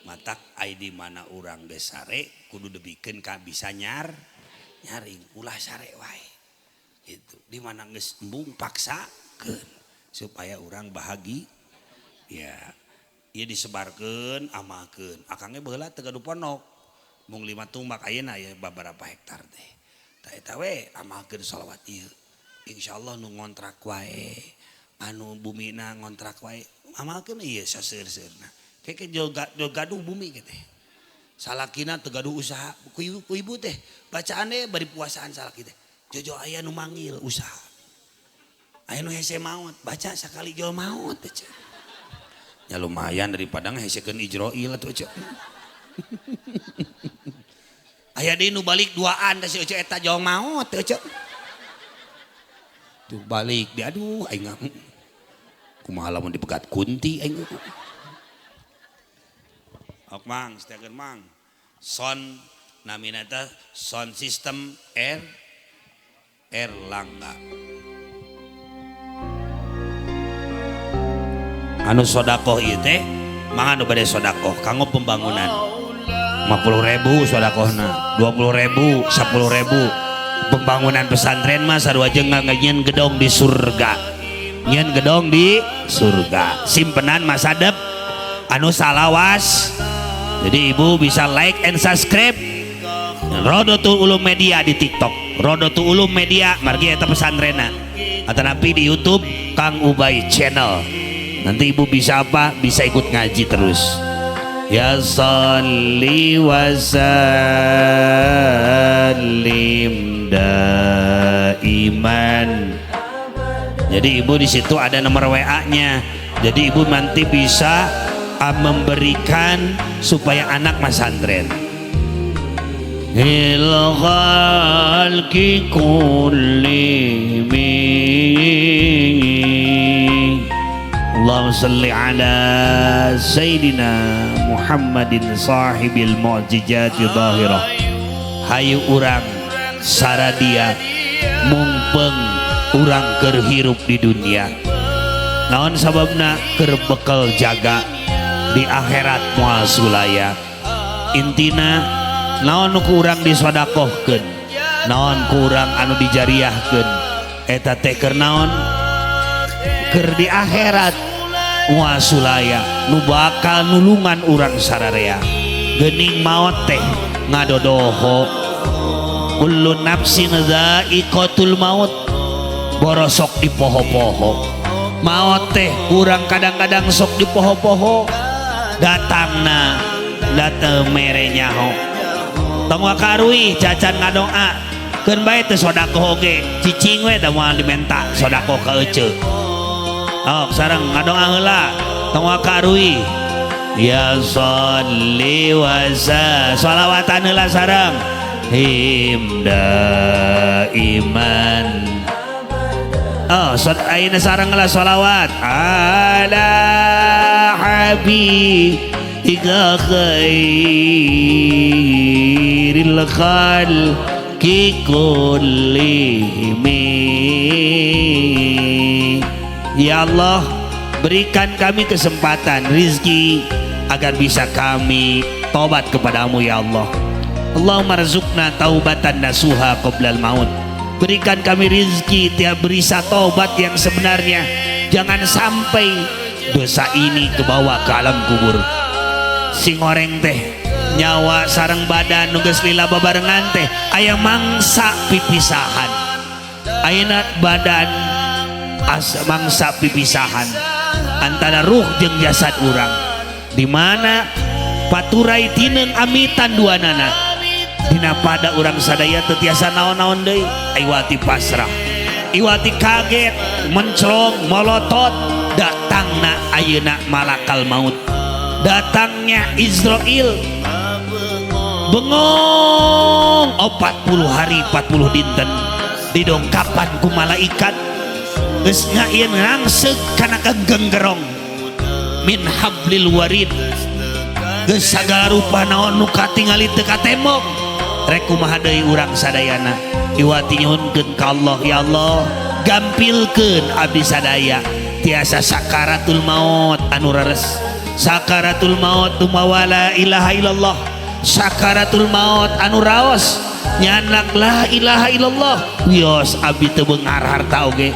Matak ai di mana urang geus sare kudu debikeun ka bisa nyaring ulah sare wae. Gitu. Di mana geus embung paksakeun supaya urang bahagia. Ya, ieu disebarkeun, amalkeun. Akangnya baheula teu gaduh ponok. Mung 5 tumbak ayeuna aya babaraha hektar teh. Tah eta we amalkeun shalawat ieu. Insyaallah nu ngontrak wae, anu bumina ngontrak wae, amalkeun ieu saseur-seurna. Kayak gaduh bumi gitu. Salakina teu gaduh usaha ku ibu teh bacaane bari puasaan salaki teh. Jojo aya nu manggil usaha. Aya nu hese maot, baca sakali jol maot teh. Ya lumayan daripada ngehesekeun Ijroil atuh cek. Aya deui nu balik duaan teh si Ece eta jol maot teh cek. Tuh balik di aduh aing kumaha lamun dipegat kunti aing. Ok mang, setiakeun mang. Sound namina teh sound system Erlangga. Anu sodakoh ieu teh mangga nu bade sodakoh kanggo pembangunan. 50.000 sodakohna, 20.000, 10.000. Pembangunan pesantren mah sarua jeung ngangeun gedong di surga. Nyeun gedong di surga. Simpenan masa dep anu salawas. Jadi ibu bisa like and subscribe Rodotul Ulum Media di TikTok, Rodotul Ulum Media margi eta pesantrenna. Atanapi di YouTube Kang Ubay Channel. Nanti ibu bisa apa? Bisa ikut ngaji terus. Ya sholli wa sallim daiman. Jadi ibu di situ ada nomor WA-nya. Jadi ibu nanti bisa memberikan supaya anak pesantren. Il khalqi kullihim. Allahumma salli ala Sayyidina Muhammadin sahibil mu'jizati dhahirah. Hayu urang saradia mumpeng urang keur hirup di dunia. Naon sababna keur bekal jaga di akhirat moal sulaya. Intina naon ku urang disodakohkeun, naon ku urang anu dijariahkeun, eta teh keur naon? Keur di akhirat moal sulaya nu bakal nulungan urang sararea. Geuning maot teh ngadodoho. Kullu nafsin dha'iqatul maut. Borosok di poho-poho. Maot teh urang kadang-kadang sok di poho-poho. Datangna datang merenya ho. Tong wakarui cacan ngadoa keun bae teu sodakoh oge cicing we da moal dimenta sodakoh ka ece. Oh sareng ngadoa heula tong wakarui ya sholli wa shalawatan heula sareng himda iman. Oh ayeuna sareng heula shalawat ala habibika khairil khalqi kullihim. Ya Allah, berikan kami kesempatan rizki agar bisa kami taubat kepadamu ya Allah. Allahumma rizukna taubatan nasuha qoblal maut. Berikan kami rizki tiap berisa taubat yang sebenarnya. Jangan sampai dosa ini kebawa ke alam kubur. Si ngoreng teh nyawa sareng badan nu geus lila babarengan teh aya mangsa pipisahan. Ayeuna badan mangsa pipisahan antara ruh jeung jasad urang. Di mana paturai tineng amitan duanana. Dina pada urang sadaya teu tiasa naon-naon deui, iwati pasrah. Iwati kaget, menclong, molotot. Datangna ayeuna malakal maut. Datangnya Israel. Bengong 40 hari 40 dinten didongkapan ku malaikat. Geus ngaieun ngangseuk kana kegenggerong. min hablil warid geus sagala rupa naon nu katingali teu katemong rek kumaha deui urang sadayana iwati nyuhunkeun ka Allah ya Allah gampilkeun abdi sadaya tiasa sakaratul maut anu rares sakaratul maut tumawa la ilaha illallah sakaratul maut anu raos nyanak la ilaha illallah wios abdi teu beungar harta oge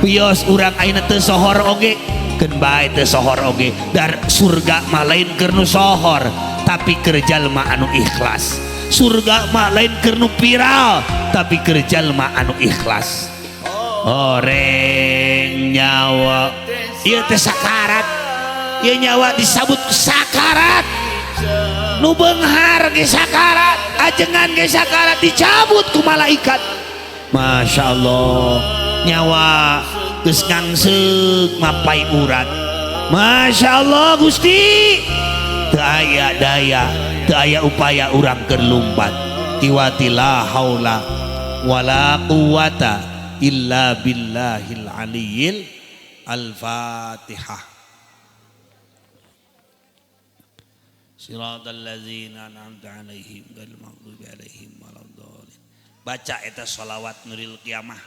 wios urang ayeuna teu sohor oge keun bae teu sohor oge dar surga mah lain keur nu sohor tapi keur jalma anu ikhlas surga mah lain keur nu viral tapi keur jalma anu ikhlas oreng nyawa ieu teh sakarat ieu nyawa disebut sakarat nu beunghar ge sakarat ajengan ge sakarat dicabut ku malaikat Masya Allah nyawa geus ngangseuk mapai urat Masya Allah Gusti teu aya daya teu aya upaya urang keur lumpat tiwati la haula wala quwata illa billahil aliyil al-fatihah siratal ladzina an'amta 'alaihim ghairil maghdubi 'alaihim waladdallin baca eta sholawat nuril qiyamah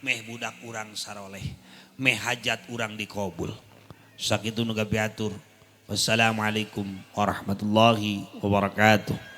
meh budak urang saroleh meh hajat urang dikabul sakitu nu gabiatur wassalamualaikum warahmatullahi wabarakatuh.